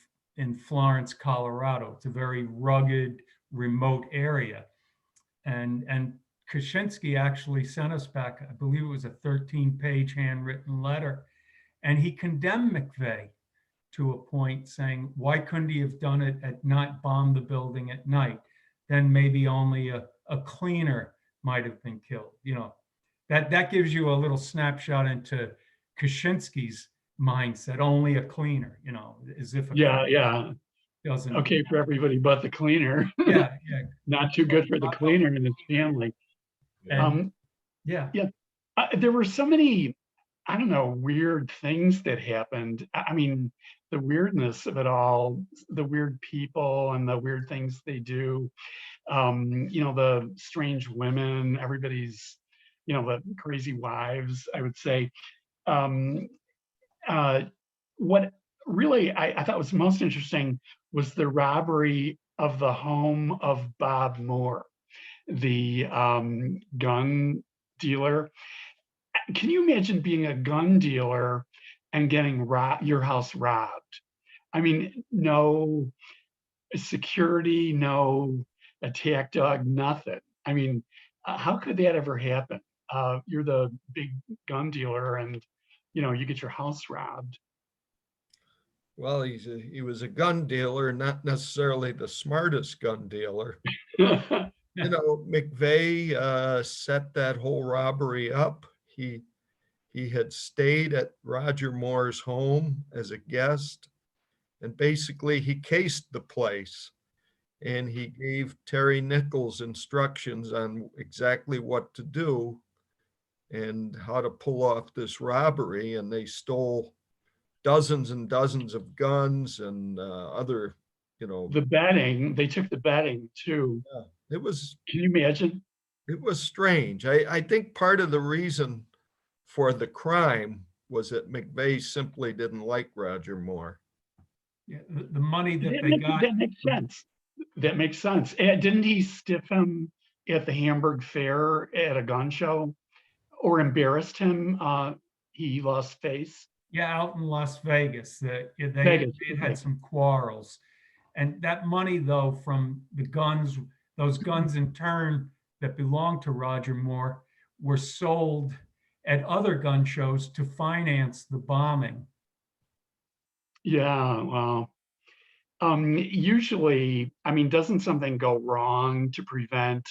Speaker 5: Florence, Colorado. It's a very rugged, remote area. And Kaczynski actually sent us back, I believe it was a 13-page handwritten letter, and he condemned McVeigh to a point, saying, why couldn't he have done it at night, bombed the building at night? Then maybe only a cleaner might have been killed. You know, that gives you a little snapshot into Kaczynski's mindset, only a cleaner, you know, as if a
Speaker 1: Yeah.
Speaker 5: doesn't.
Speaker 1: Okay for everybody but the cleaner.
Speaker 5: Yeah.
Speaker 1: Not too good for the cleaner and his family.
Speaker 5: And,
Speaker 1: Yeah. There were so many, I don't know, weird things that happened. I mean, the weirdness of it all, the weird people and the weird things they do. You know, the strange women, everybody's, you know, the crazy wives, I would say. What really I thought was most interesting was the robbery of the home of Bob Moore, the gun dealer. Can you imagine being a gun dealer and getting your house robbed? I mean, no security, no attack dog, nothing. I mean, how could that ever happen? You're the big gun dealer and, you know, you get your house robbed.
Speaker 4: Well, he was a gun dealer, not necessarily the smartest gun dealer. You know, McVeigh set that whole robbery up. He had stayed at Roger Moore's home as a guest, and basically he cased the place. And he gave Terry Nichols instructions on exactly what to do and how to pull off this robbery. And they stole dozens and dozens of guns and other, you know.
Speaker 1: The betting, they took the betting too.
Speaker 4: It was,
Speaker 1: can you imagine?
Speaker 4: It was strange. I think part of the reason for the crime was that McVeigh simply didn't like Roger Moore.
Speaker 5: Yeah, the money that they got.
Speaker 1: That makes sense. That makes sense. And didn't he stiff him at the Hamburg Fair at a gun show, or embarrassed him? He lost face.
Speaker 5: Yeah, out in Las Vegas, they had some quarrels, and that money though from the guns, those guns in turn that belonged to Roger Moore, were sold at other gun shows to finance the bombing.
Speaker 1: Yeah, well. Usually, I mean, doesn't something go wrong to prevent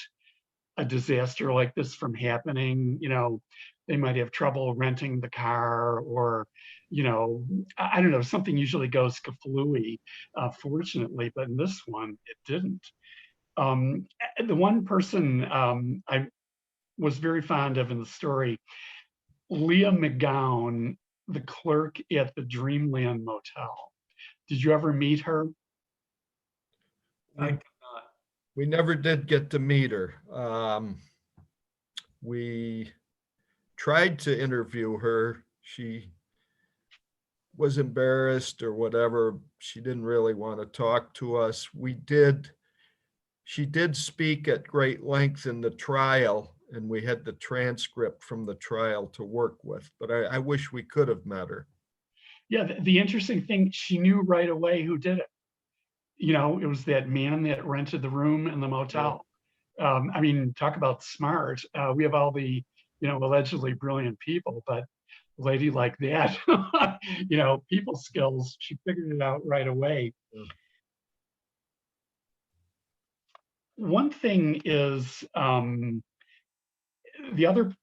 Speaker 1: a disaster like this from happening? You know, they might have trouble renting the car, or, you know, I don't know, something usually goes kaflooey, fortunately, but in this one, it didn't. The one person I was very fond of in the story, Leah McGowan, the clerk at the Dreamland Motel. Did you ever meet her?
Speaker 5: I did not.
Speaker 4: We never did get to meet her. We tried to interview her. She was embarrassed or whatever. She didn't really want to talk to us. She did speak at great length in the trial, and we had the transcript from the trial to work with, but I wish we could have met her.
Speaker 1: Yeah, the interesting thing, she knew right away who did it. You know, it was that man that rented the room in the motel. I mean, talk about smart. We have all the, you know, allegedly brilliant people, but a lady like that, you know, people skills, she figured it out right away. One thing is, the other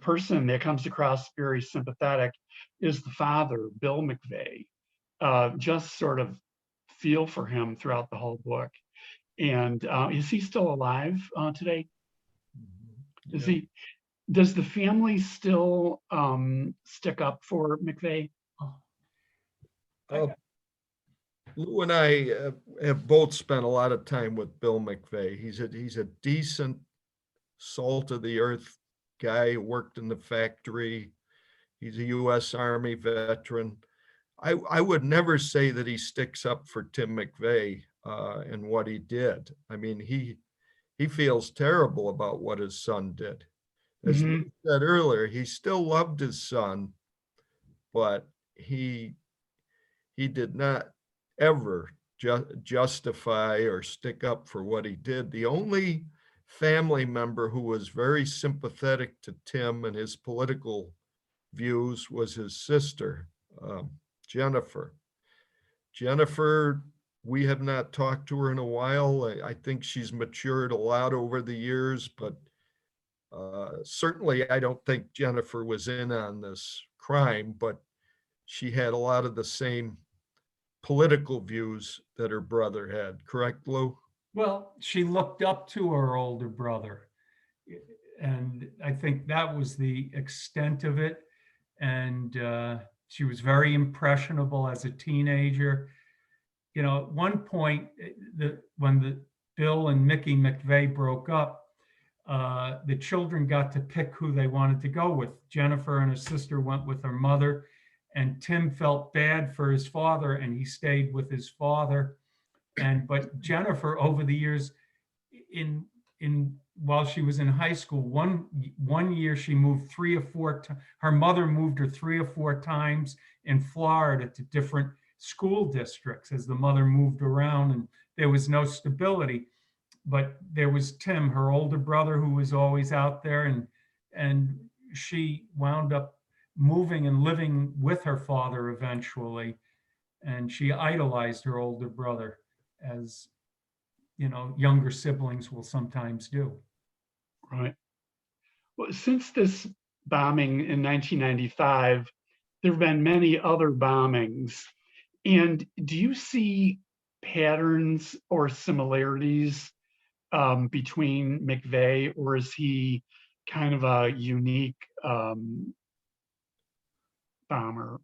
Speaker 1: person that comes across very sympathetic is the father, Bill McVeigh. Just sort of feel for him throughout the whole book. And is he still alive today?
Speaker 4: Yeah.
Speaker 1: Is he? Does the family still stick up for McVeigh?
Speaker 4: Lou and I have both spent a lot of time with Bill McVeigh. He's a decent salt of the earth guy who worked in the factory. He's a U.S. Army veteran. I would never say that he sticks up for Tim McVeigh and what he did. I mean, he feels terrible about what his son did. As
Speaker 1: Mhm.
Speaker 4: Lou said earlier, he still loved his son, but he did not ever justify or stick up for what he did. The only family member who was very sympathetic to Tim and his political views was his sister, Jennifer. Jennifer, we have not talked to her in a while. I think she's matured a lot over the years, but certainly I don't think Jennifer was in on this crime, but she had a lot of the same political views that her brother had. Correct, Lou?
Speaker 5: Well, she looked up to her older brother. And I think that was the extent of it. And she was very impressionable as a teenager. You know, at one point, when Bill and Mickey McVeigh broke up, the children got to pick who they wanted to go with. Jennifer and her sister went with her mother, and Tim felt bad for his father, and he stayed with his father. But Jennifer, over the years, while she was in high school, one year she moved 3 or 4 times. Her mother moved her 3 or 4 times in Florida to different school districts as the mother moved around, and there was no stability. But there was Tim, her older brother, who was always out there, and she wound up moving and living with her father eventually, and she idolized her older brother, as you know, younger siblings will sometimes do.
Speaker 1: Right. Well, since this bombing in 1995, there have been many other bombings. And do you see patterns or similarities between McVeigh, or is he kind of a unique bomber?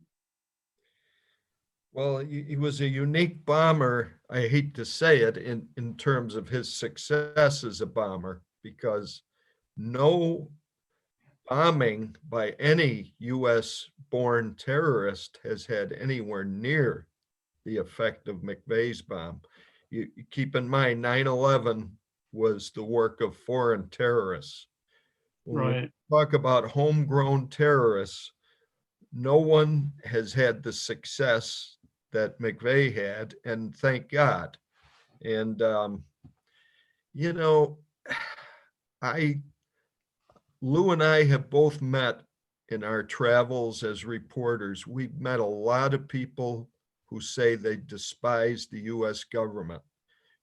Speaker 4: Well, he was a unique bomber. I hate to say it in terms of his success as a bomber, because no bombing by any US born terrorist has had anywhere near the effect of McVeigh's bomb. You keep in mind, 9/11 was the work of foreign terrorists. When we
Speaker 1: Right.
Speaker 4: talk about homegrown terrorists, no one has had the success that McVeigh had, and thank God. And you know, Lou and I have both met in our travels as reporters. We've met a lot of people who say they despise the US government.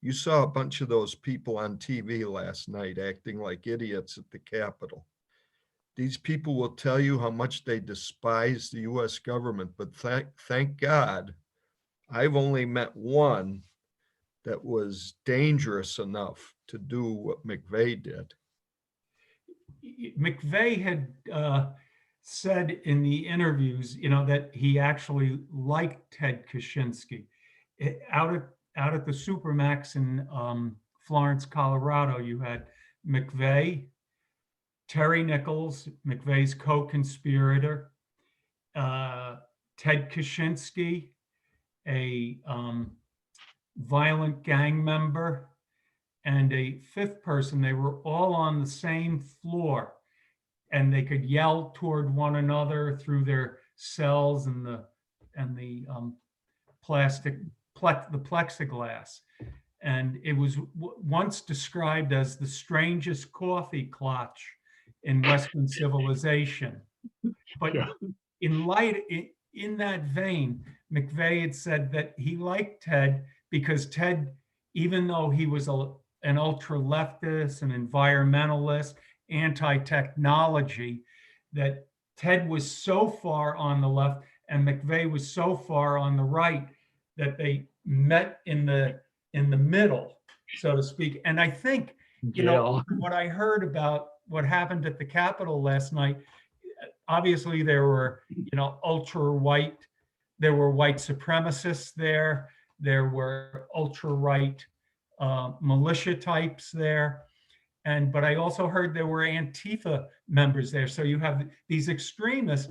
Speaker 4: You saw a bunch of those people on TV last night acting like idiots at the Capitol. These people will tell you how much they despise the US government, but thank God, I've only met one that was dangerous enough to do what McVeigh did.
Speaker 5: McVeigh had said in the interviews, you know, that he actually liked Ted Kaczynski. Out at the Supermax in Florence, Colorado, you had McVeigh, Terry Nichols, McVeigh's co-conspirator, Ted Kaczynski, a violent gang member, and a 5th person. They were all on the same floor, and they could yell toward one another through their cells and the plexiglass. And it was once described as the strangest coffee clutch in Western civilization. But
Speaker 1: Yeah.
Speaker 5: in that vein, McVeigh had said that he liked Ted because Ted, even though he was an ultra leftist, an environmentalist, anti-technology, that Ted was so far on the left and McVeigh was so far on the right that they met in the middle, so to speak. And I think, you know, what I heard about what happened at the Capitol last night, obviously there were, you know, ultra white, there were white supremacists there, there were ultra right militia types there. but I also heard there were Antifa members there. So you have these extremists,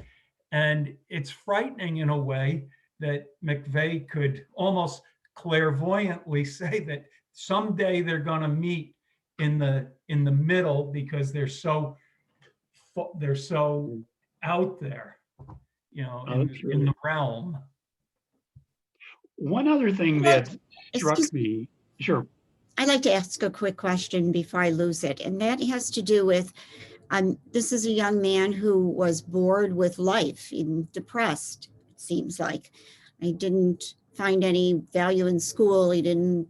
Speaker 5: and it's frightening in a way that McVeigh could almost clairvoyantly say that someday they're going to meet in the middle because they're so out there, you know, in the realm.
Speaker 1: One other thing that struck me, sure.
Speaker 3: I'd like to ask a quick question before I lose it, and that has to do with, this is a young man who was bored with life and depressed, it seems like. He didn't find any value in school. He didn't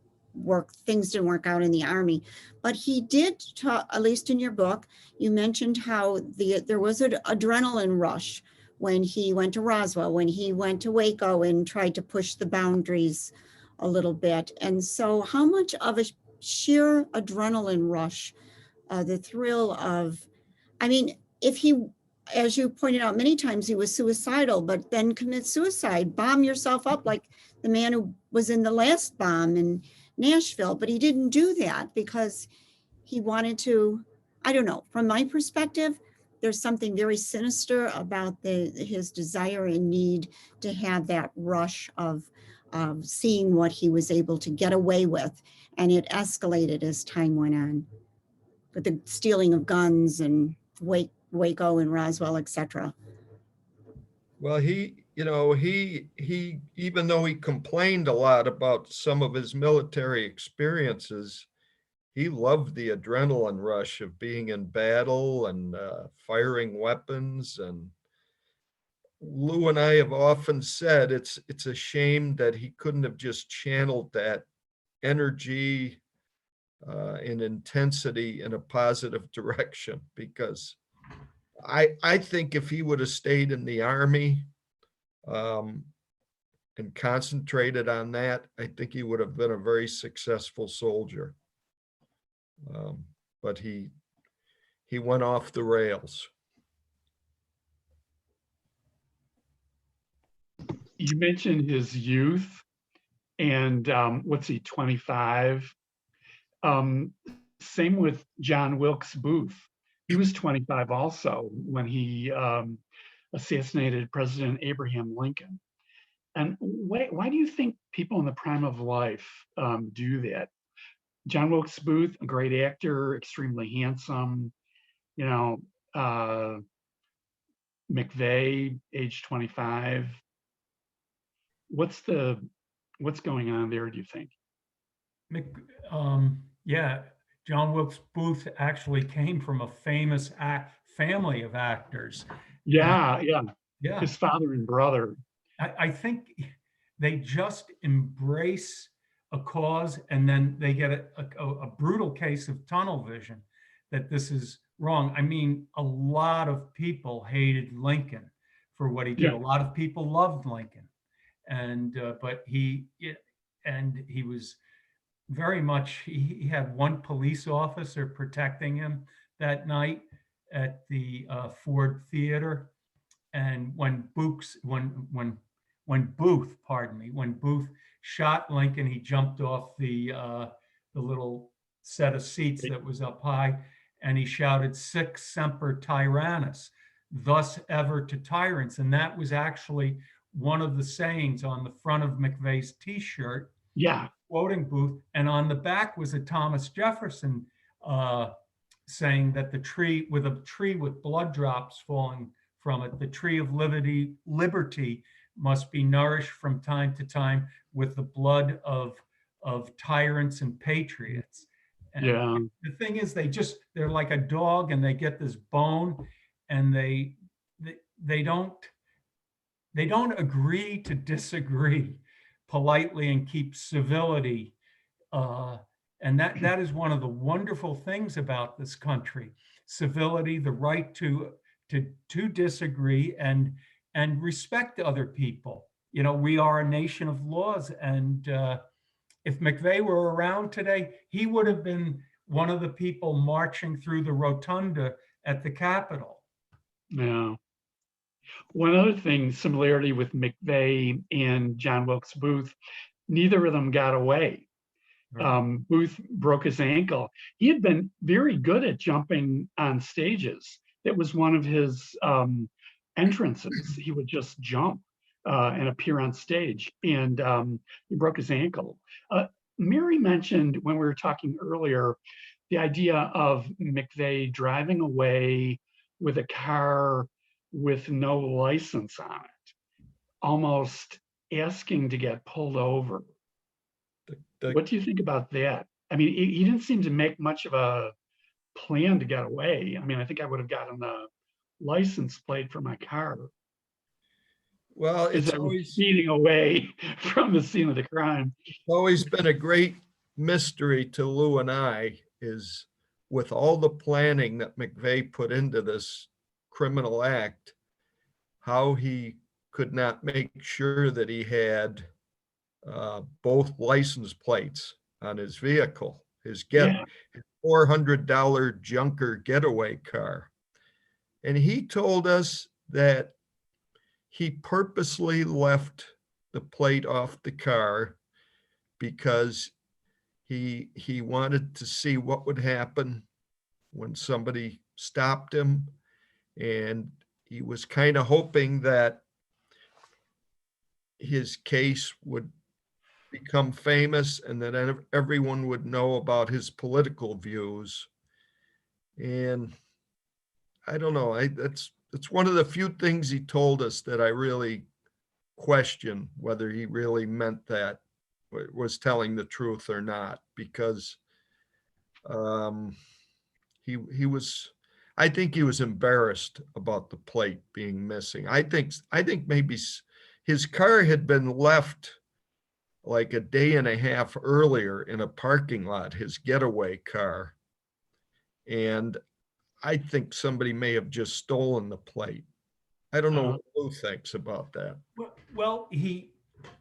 Speaker 3: things didn't work out in the Army, but he did talk, at least in your book, you mentioned how there was an adrenaline rush when he went to Roswell, when he went to Waco and tried to push the boundaries a little bit. And so how much of a sheer adrenaline rush, the thrill of, I mean, if he, as you pointed out many times, he was suicidal, but then commit suicide, bomb yourself up like the man who was in the last bomb in Nashville, but he didn't do that because he wanted to, I don't know, from my perspective, there's something very sinister about his desire and need to have that rush of seeing what he was able to get away with. And it escalated as time went on with the stealing of guns and Waco and Roswell, etc.
Speaker 4: Well, he even though he complained a lot about some of his military experiences, he loved the adrenaline rush of being in battle and firing weapons. And Lou and I have often said it's a shame that he couldn't have just channeled that energy and intensity in a positive direction, because I think if he would have stayed in the Army and concentrated on that, I think he would have been a very successful soldier. But he went off the rails.
Speaker 1: You mentioned his youth, and what's he, 25? Same with John Wilkes Booth. He was 25 also when he assassinated President Abraham Lincoln. And why do you think people in the prime of life do that? John Wilkes Booth, a great actor, extremely handsome, you know, McVeigh, age 25. What's going on there, do you think?
Speaker 5: Yeah, John Wilkes Booth actually came from a famous family of actors.
Speaker 1: Yeah.
Speaker 5: Yeah.
Speaker 1: His father and brother.
Speaker 5: I think they just embrace a cause, and then they get a brutal case of tunnel vision that this is wrong. I mean, a lot of people hated Lincoln for what he did.
Speaker 1: Yeah.
Speaker 5: A lot of people loved Lincoln, and but he was very much, he had one police officer protecting him that night at the Ford Theater. And when Booth shot Lincoln, he jumped off the little set of seats that was up high, and he shouted, "Sic semper tyrannis," thus ever to tyrants. And that was actually one of the sayings on the front of McVeigh's T-shirt.
Speaker 1: Yeah.
Speaker 5: Quoting Booth, and on the back was a Thomas Jefferson saying that the tree with blood drops falling from it, the tree of liberty must be nourished from time to time with the blood of tyrants and patriots. And
Speaker 1: yeah.
Speaker 5: The thing is, they're like a dog, and they get this bone, and they don't agree to disagree politely and keep civility. And that is one of the wonderful things about this country: civility, the right to disagree and respect other people. You know, we are a nation of laws, and if McVeigh were around today, he would have been one of the people marching through the rotunda at the Capitol.
Speaker 1: Yeah. One other thing, similarity with McVeigh and John Wilkes Booth, neither of them got away. Booth broke his ankle. He had been very good at jumping on stages. That was one of his entrances. He would just jump and appear on stage, and he broke his ankle. Mary mentioned when we were talking earlier the idea of McVeigh driving away with a car with no license on it, almost asking to get pulled over. What do you think about that? I mean, he didn't seem to make much of a plan to get away. I mean, I think I would have gotten the license plate for my car.
Speaker 4: Well,
Speaker 1: As
Speaker 4: it's
Speaker 1: I was
Speaker 4: always,
Speaker 1: speeding away from the scene of the crime.
Speaker 4: always been a great mystery to Lou and I, is with all the planning that McVeigh put into this criminal act, how he could not make sure that he had both license plates on his vehicle, his
Speaker 1: Yeah.
Speaker 4: $400 junker getaway car. And he told us that he purposely left the plate off the car because he wanted to see what would happen when somebody stopped him. And he was kind of hoping that his case would become famous and that everyone would know about his political views. And I don't know, that's one of the few things he told us that I really question whether he really meant that, was telling the truth or not, because he was, I think he was embarrassed about the plate being missing. I think maybe his car had been left like a day and a half earlier in a parking lot, his getaway car. And I think somebody may have just stolen the plate. I don't know what Lou thinks about that.
Speaker 5: Well, he,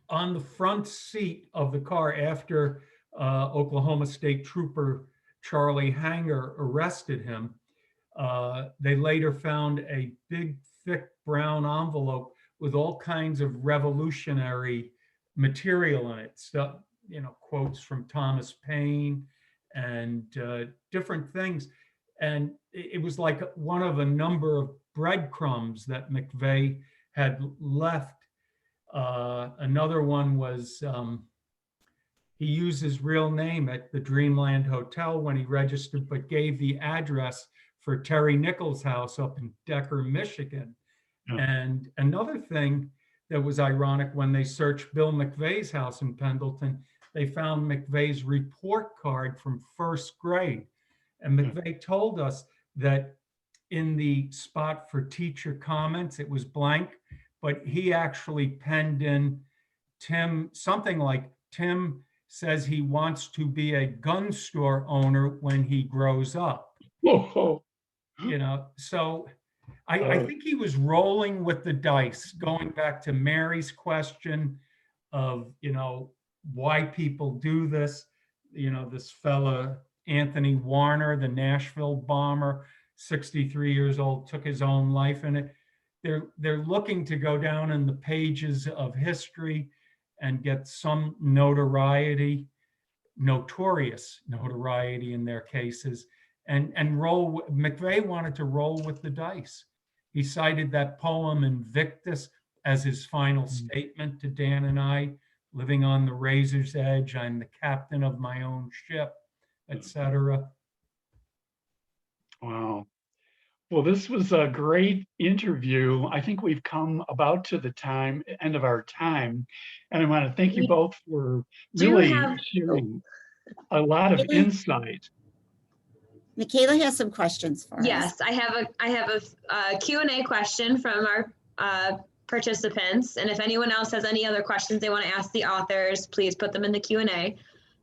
Speaker 5: on the front seat of the car after Oklahoma State Trooper Charlie Hanger arrested him, they later found a big, thick brown envelope with all kinds of revolutionary material in it. Stuff, quotes from Thomas Paine and different things. And it was like one of a number of breadcrumbs that McVeigh had left. Another one was he used his real name at the Dreamland Hotel when he registered, but gave the address for Terry Nichols' house up in Decker, Michigan.
Speaker 1: Yeah.
Speaker 5: And another thing that was ironic, when they searched Bill McVeigh's house in Pendleton, they found McVeigh's report card from first grade. And McVeigh told us that in the spot for teacher comments, it was blank, but he actually penned in Tim, something like, Tim says he wants to be a gun store owner when he grows up.
Speaker 1: Whoa.
Speaker 5: So I think he was rolling with the dice, going back to Mary's question of, why people do this. This fella, Anthony Warner, the Nashville bomber, 63 years old, took his own life in it. They're looking to go down in the pages of history and get some notoriety, notorious notoriety in their cases, and roll. McVeigh wanted to roll with the dice. He cited that poem Invictus as his final statement to Dan and I, living on the razor's edge, I'm the captain of my own ship, etc.
Speaker 1: Wow. Well, this was a great interview. I think we've come about to the end of our time. And I want to thank you both for really sharing a lot of insight.
Speaker 3: Michaela has some questions for us.
Speaker 2: Yes, I have a Q&A question from our participants. And if anyone else has any other questions they want to ask the authors, please put them in the Q&A.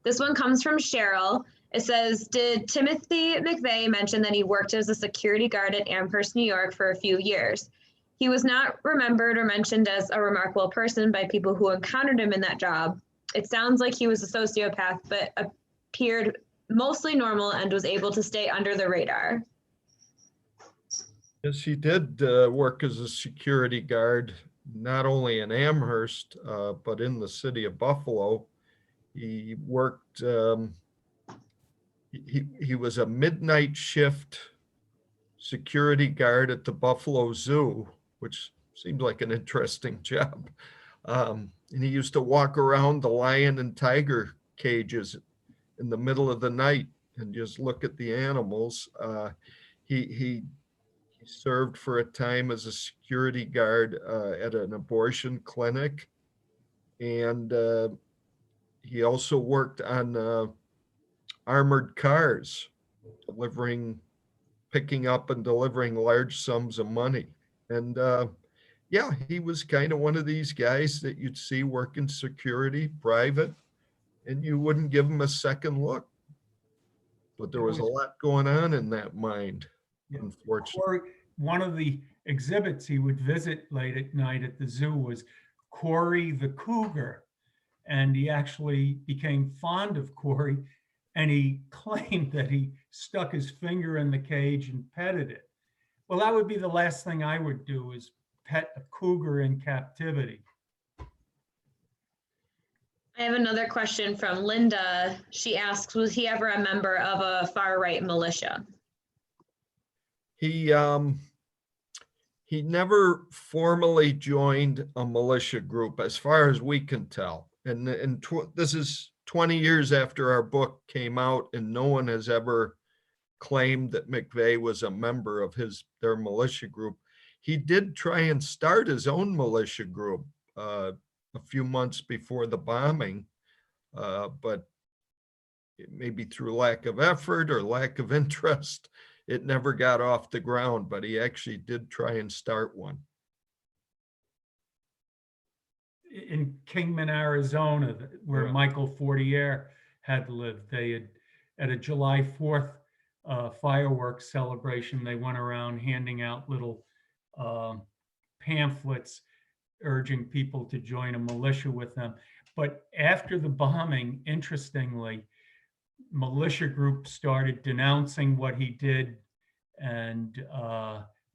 Speaker 2: This one comes from Cheryl. It says, did Timothy McVeigh mention that he worked as a security guard at Amherst, New York for a few years? He was not remembered or mentioned as a remarkable person by people who encountered him in that job. It sounds like he was a sociopath, but appeared mostly normal and was able to stay under the radar.
Speaker 4: Yes, he did work as a security guard, not only in Amherst, but in the city of Buffalo. He worked, he was a midnight shift security guard at the Buffalo Zoo, which seemed like an interesting job. And he used to walk around the lion and tiger cages in the middle of the night and just look at the animals. He served for a time as a security guard at an abortion clinic. And he also worked on armored cars, picking up and delivering large sums of money. And yeah, he was kind of one of these guys that you'd see working security, private, and you wouldn't give him a second look. But there was a lot going on in that mind, unfortunately.
Speaker 5: Or one of the exhibits he would visit late at night at the zoo was Corey the cougar. And he actually became fond of Corey, and he claimed that he stuck his finger in the cage and petted it. Well, that would be the last thing I would do, is pet a cougar in captivity.
Speaker 2: I have another question from Linda. She asks, was he ever a member of a far-right militia?
Speaker 4: He never formally joined a militia group, as far as we can tell. And this is 20 years after our book came out, and no one has ever claimed that McVeigh was a member of their militia group. He did try and start his own militia group a few months before the bombing, but maybe through lack of effort or lack of interest, it never got off the ground, but he actually did try and start one.
Speaker 5: In Kingman, Arizona, where Michael Fortier had lived, they had, at a July 4th fireworks celebration, they went around handing out little pamphlets urging people to join a militia with them. But after the bombing, interestingly, militia groups started denouncing what he did and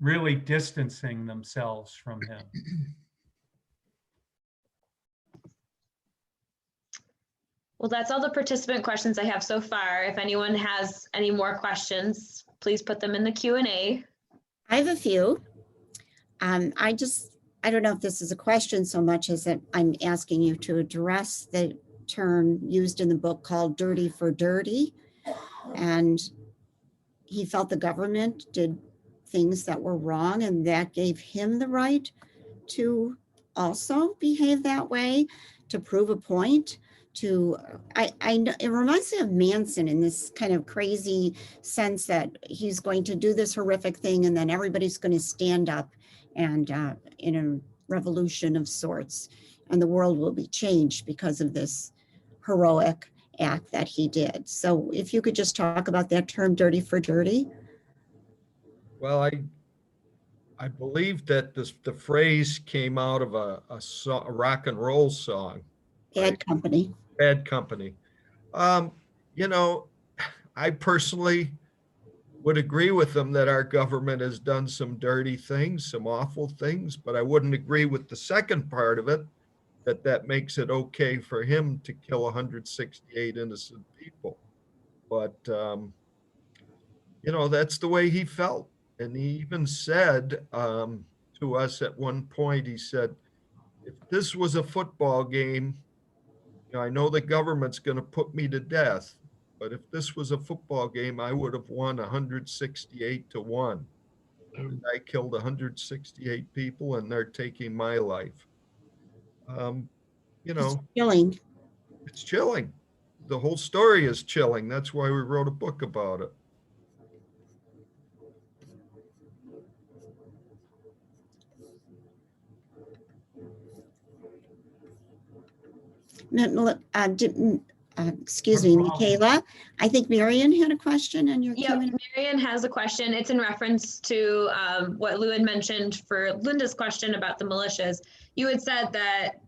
Speaker 5: really distancing themselves from him.
Speaker 2: Well, that's all the participant questions I have so far. If anyone has any more questions, please put them in the Q&A.
Speaker 3: I have a few. I don't know if this is a question so much as that I'm asking you to address the term used in the book called dirty for dirty. And he felt the government did things that were wrong, and that gave him the right to also behave that way, to prove a point. It reminds me of Manson in this kind of crazy sense that he's going to do this horrific thing, and then everybody's going to stand up and in a revolution of sorts, and the world will be changed because of this heroic act that he did. So if you could just talk about that term, dirty for dirty.
Speaker 4: Well, I believe that the phrase came out of a rock and roll song.
Speaker 3: Bad Company.
Speaker 4: Bad Company. You know, I personally would agree with them that our government has done some dirty things, some awful things, but I wouldn't agree with the second part of it, that makes it okay for him to kill 168 innocent people. But, you know, that's the way he felt. And he even said to us at one point, he said, if this was a football game, you know, I know the government's going to put me to death, but if this was a football game, I would have won 168-1. And I killed 168 people, and they're taking my life. You know,
Speaker 3: It's chilling.
Speaker 4: It's chilling. The whole story is chilling. That's why we wrote a book about it.
Speaker 3: Excuse me, Michaela. I think Marion had a question on your
Speaker 2: Yep,
Speaker 3: Q&A.
Speaker 2: Marion has a question. It's in reference to what Lou had mentioned for Linda's question about the militias. You had said that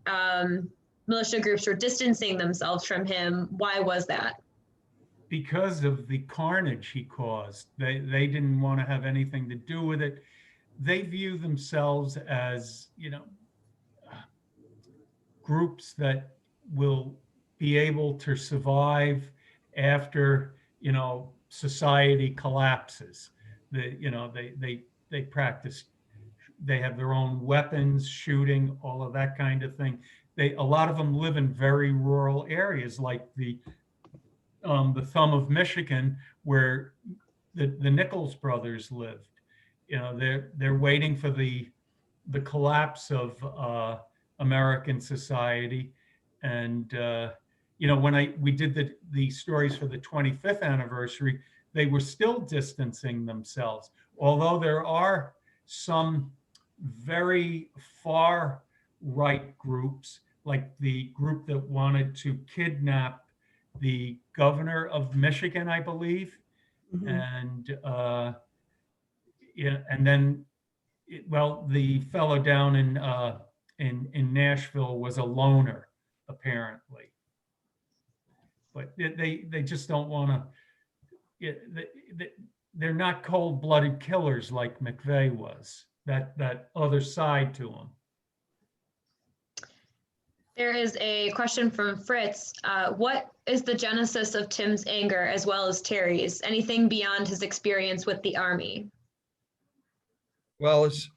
Speaker 2: militia groups were distancing themselves from him. Why was that?
Speaker 5: Because of the carnage he caused. They didn't want to have anything to do with it. They view themselves as, you know, groups that will be able to survive after, society collapses. They practice, they have their own weapons, shooting, all of that kind of thing. A lot of them live in very rural areas, like the thumb of Michigan, where the Nichols brothers lived. They're waiting for the collapse of American society. And when we did the stories for the 25th anniversary, they were still distancing themselves. Although there are some very far right groups, like the group that wanted to kidnap the governor of Michigan, I believe, and then, the fellow down in Nashville was a loner, apparently. But they just don't want to. They're not cold-blooded killers like McVeigh was. That other side to him.
Speaker 2: There is a question from Fritz. What is the genesis of Tim's anger as well as Terry's? Anything beyond his experience with the Army?
Speaker 4: Well, as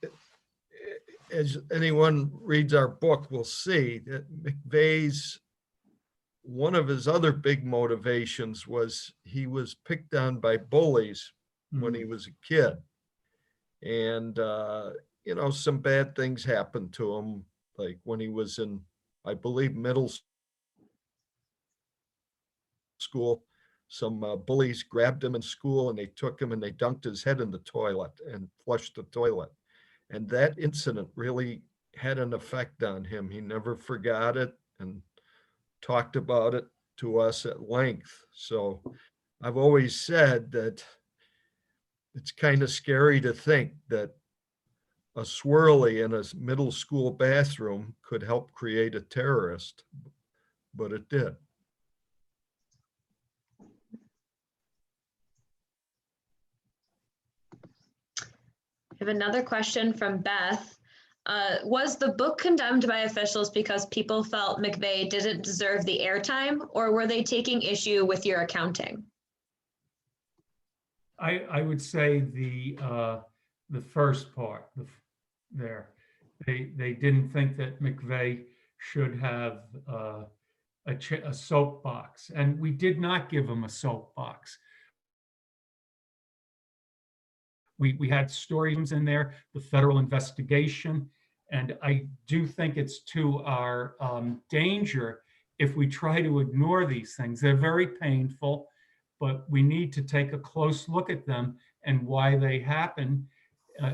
Speaker 4: anyone reads our book will see, that McVeigh's, one of his other big motivations was he was picked on by bullies when he was a kid. And, some bad things happened to him, like when he was in, I believe, middle school. Some bullies grabbed him in school and they took him and they dunked his head in the toilet and flushed the toilet. And that incident really had an effect on him. He never forgot it and talked about it to us at length. So I've always said that it's kind of scary to think that a swirly in a middle school bathroom could help create a terrorist, but it did.
Speaker 2: I have another question from Beth. Was the book condemned by officials because people felt McVeigh didn't deserve the airtime, or were they taking issue with your accounting?
Speaker 5: I would say the first part there. They didn't think that McVeigh should have a soapbox, and we did not give him a soapbox. We had stories in there, the federal investigation, and I do think it's to our danger if we try to ignore these things. They're very painful, but we need to take a close look at them and why they happen.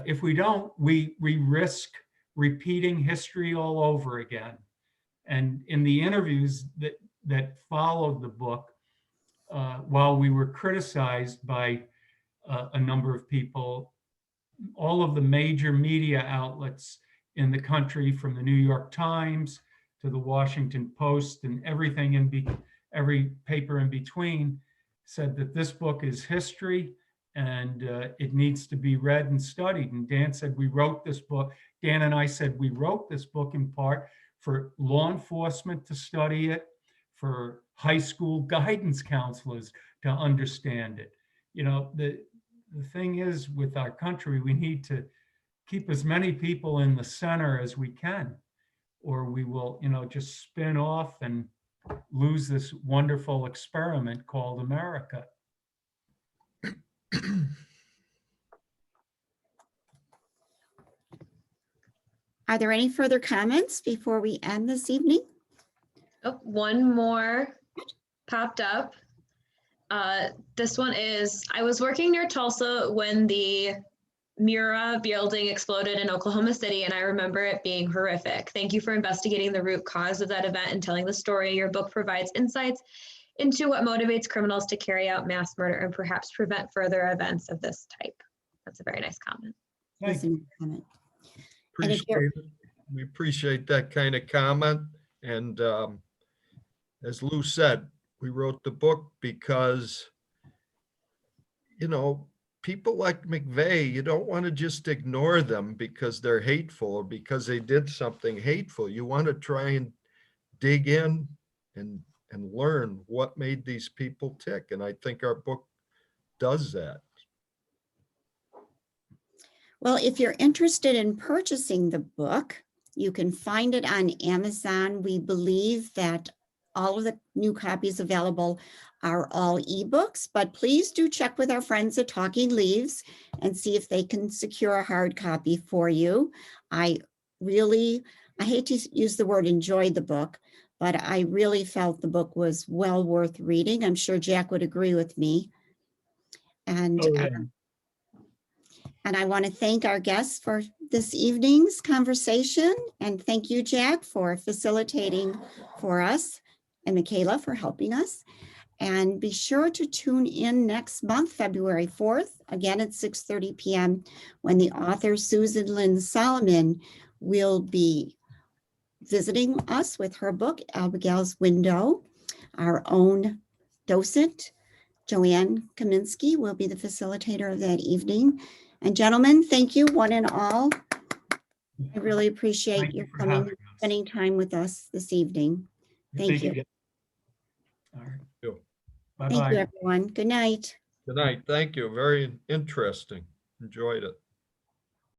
Speaker 5: If we don't, we risk repeating history all over again. And in the interviews that followed the book, while we were criticized by a number of people, all of the major media outlets in the country, from the New York Times to the Washington Post and everything every paper in between, said that this book is history and it needs to be read and studied. And Dan said, we wrote this book. Dan and I said, we wrote this book in part for law enforcement to study it, for high school guidance counselors to understand it. The thing is, with our country, we need to keep as many people in the center as we can, or we will, just spin off and lose this wonderful experiment called America.
Speaker 3: Are there any further comments before we end this evening?
Speaker 2: Oh, one more popped up. This one is, I was working near Tulsa when the Murrah building exploded in Oklahoma City, and I remember it being horrific. Thank you for investigating the root cause of that event and telling the story. Your book provides insights into what motivates criminals to carry out mass murder and perhaps prevent further events of this type. That's a very nice comment.
Speaker 3: That's a nice comment.
Speaker 4: We appreciate that kind of comment. And as Lou said, we wrote the book because, people like McVeigh, you don't want to just ignore them because they're hateful or because they did something hateful. You want to try and dig in and and learn what made these people tick. And I think our book does that.
Speaker 3: Well, if you're interested in purchasing the book, you can find it on Amazon. We believe that all of the new copies available are all ebooks, but please do check with our friends at Talking Leaves and see if they can secure a hard copy for you. I hate to use the word enjoy the book, but I really felt the book was well worth reading. I'm sure Jack would agree with me. And
Speaker 1: Oh, yeah.
Speaker 3: And I want to thank our guests for this evening's conversation. And thank you, Jack, for facilitating for us, and Michaela for helping us. And be sure to tune in next month, February 4th, again at 6:30 p.m., when the author Susan Lynn Solomon will be visiting us with her book, Abigail's Window. Our own docent, Joanne Kaminsky, will be the facilitator of that evening. And gentlemen, thank you one and all. I really appreciate
Speaker 5: Thank
Speaker 3: your
Speaker 5: you for
Speaker 3: coming,
Speaker 5: having us.
Speaker 3: spending time with us this evening. Thank you.
Speaker 5: All right.
Speaker 4: Thank you.
Speaker 3: Thank you,
Speaker 5: Bye-bye.
Speaker 3: everyone. Good night.
Speaker 4: Good night. Thank you. Very interesting. Enjoyed it.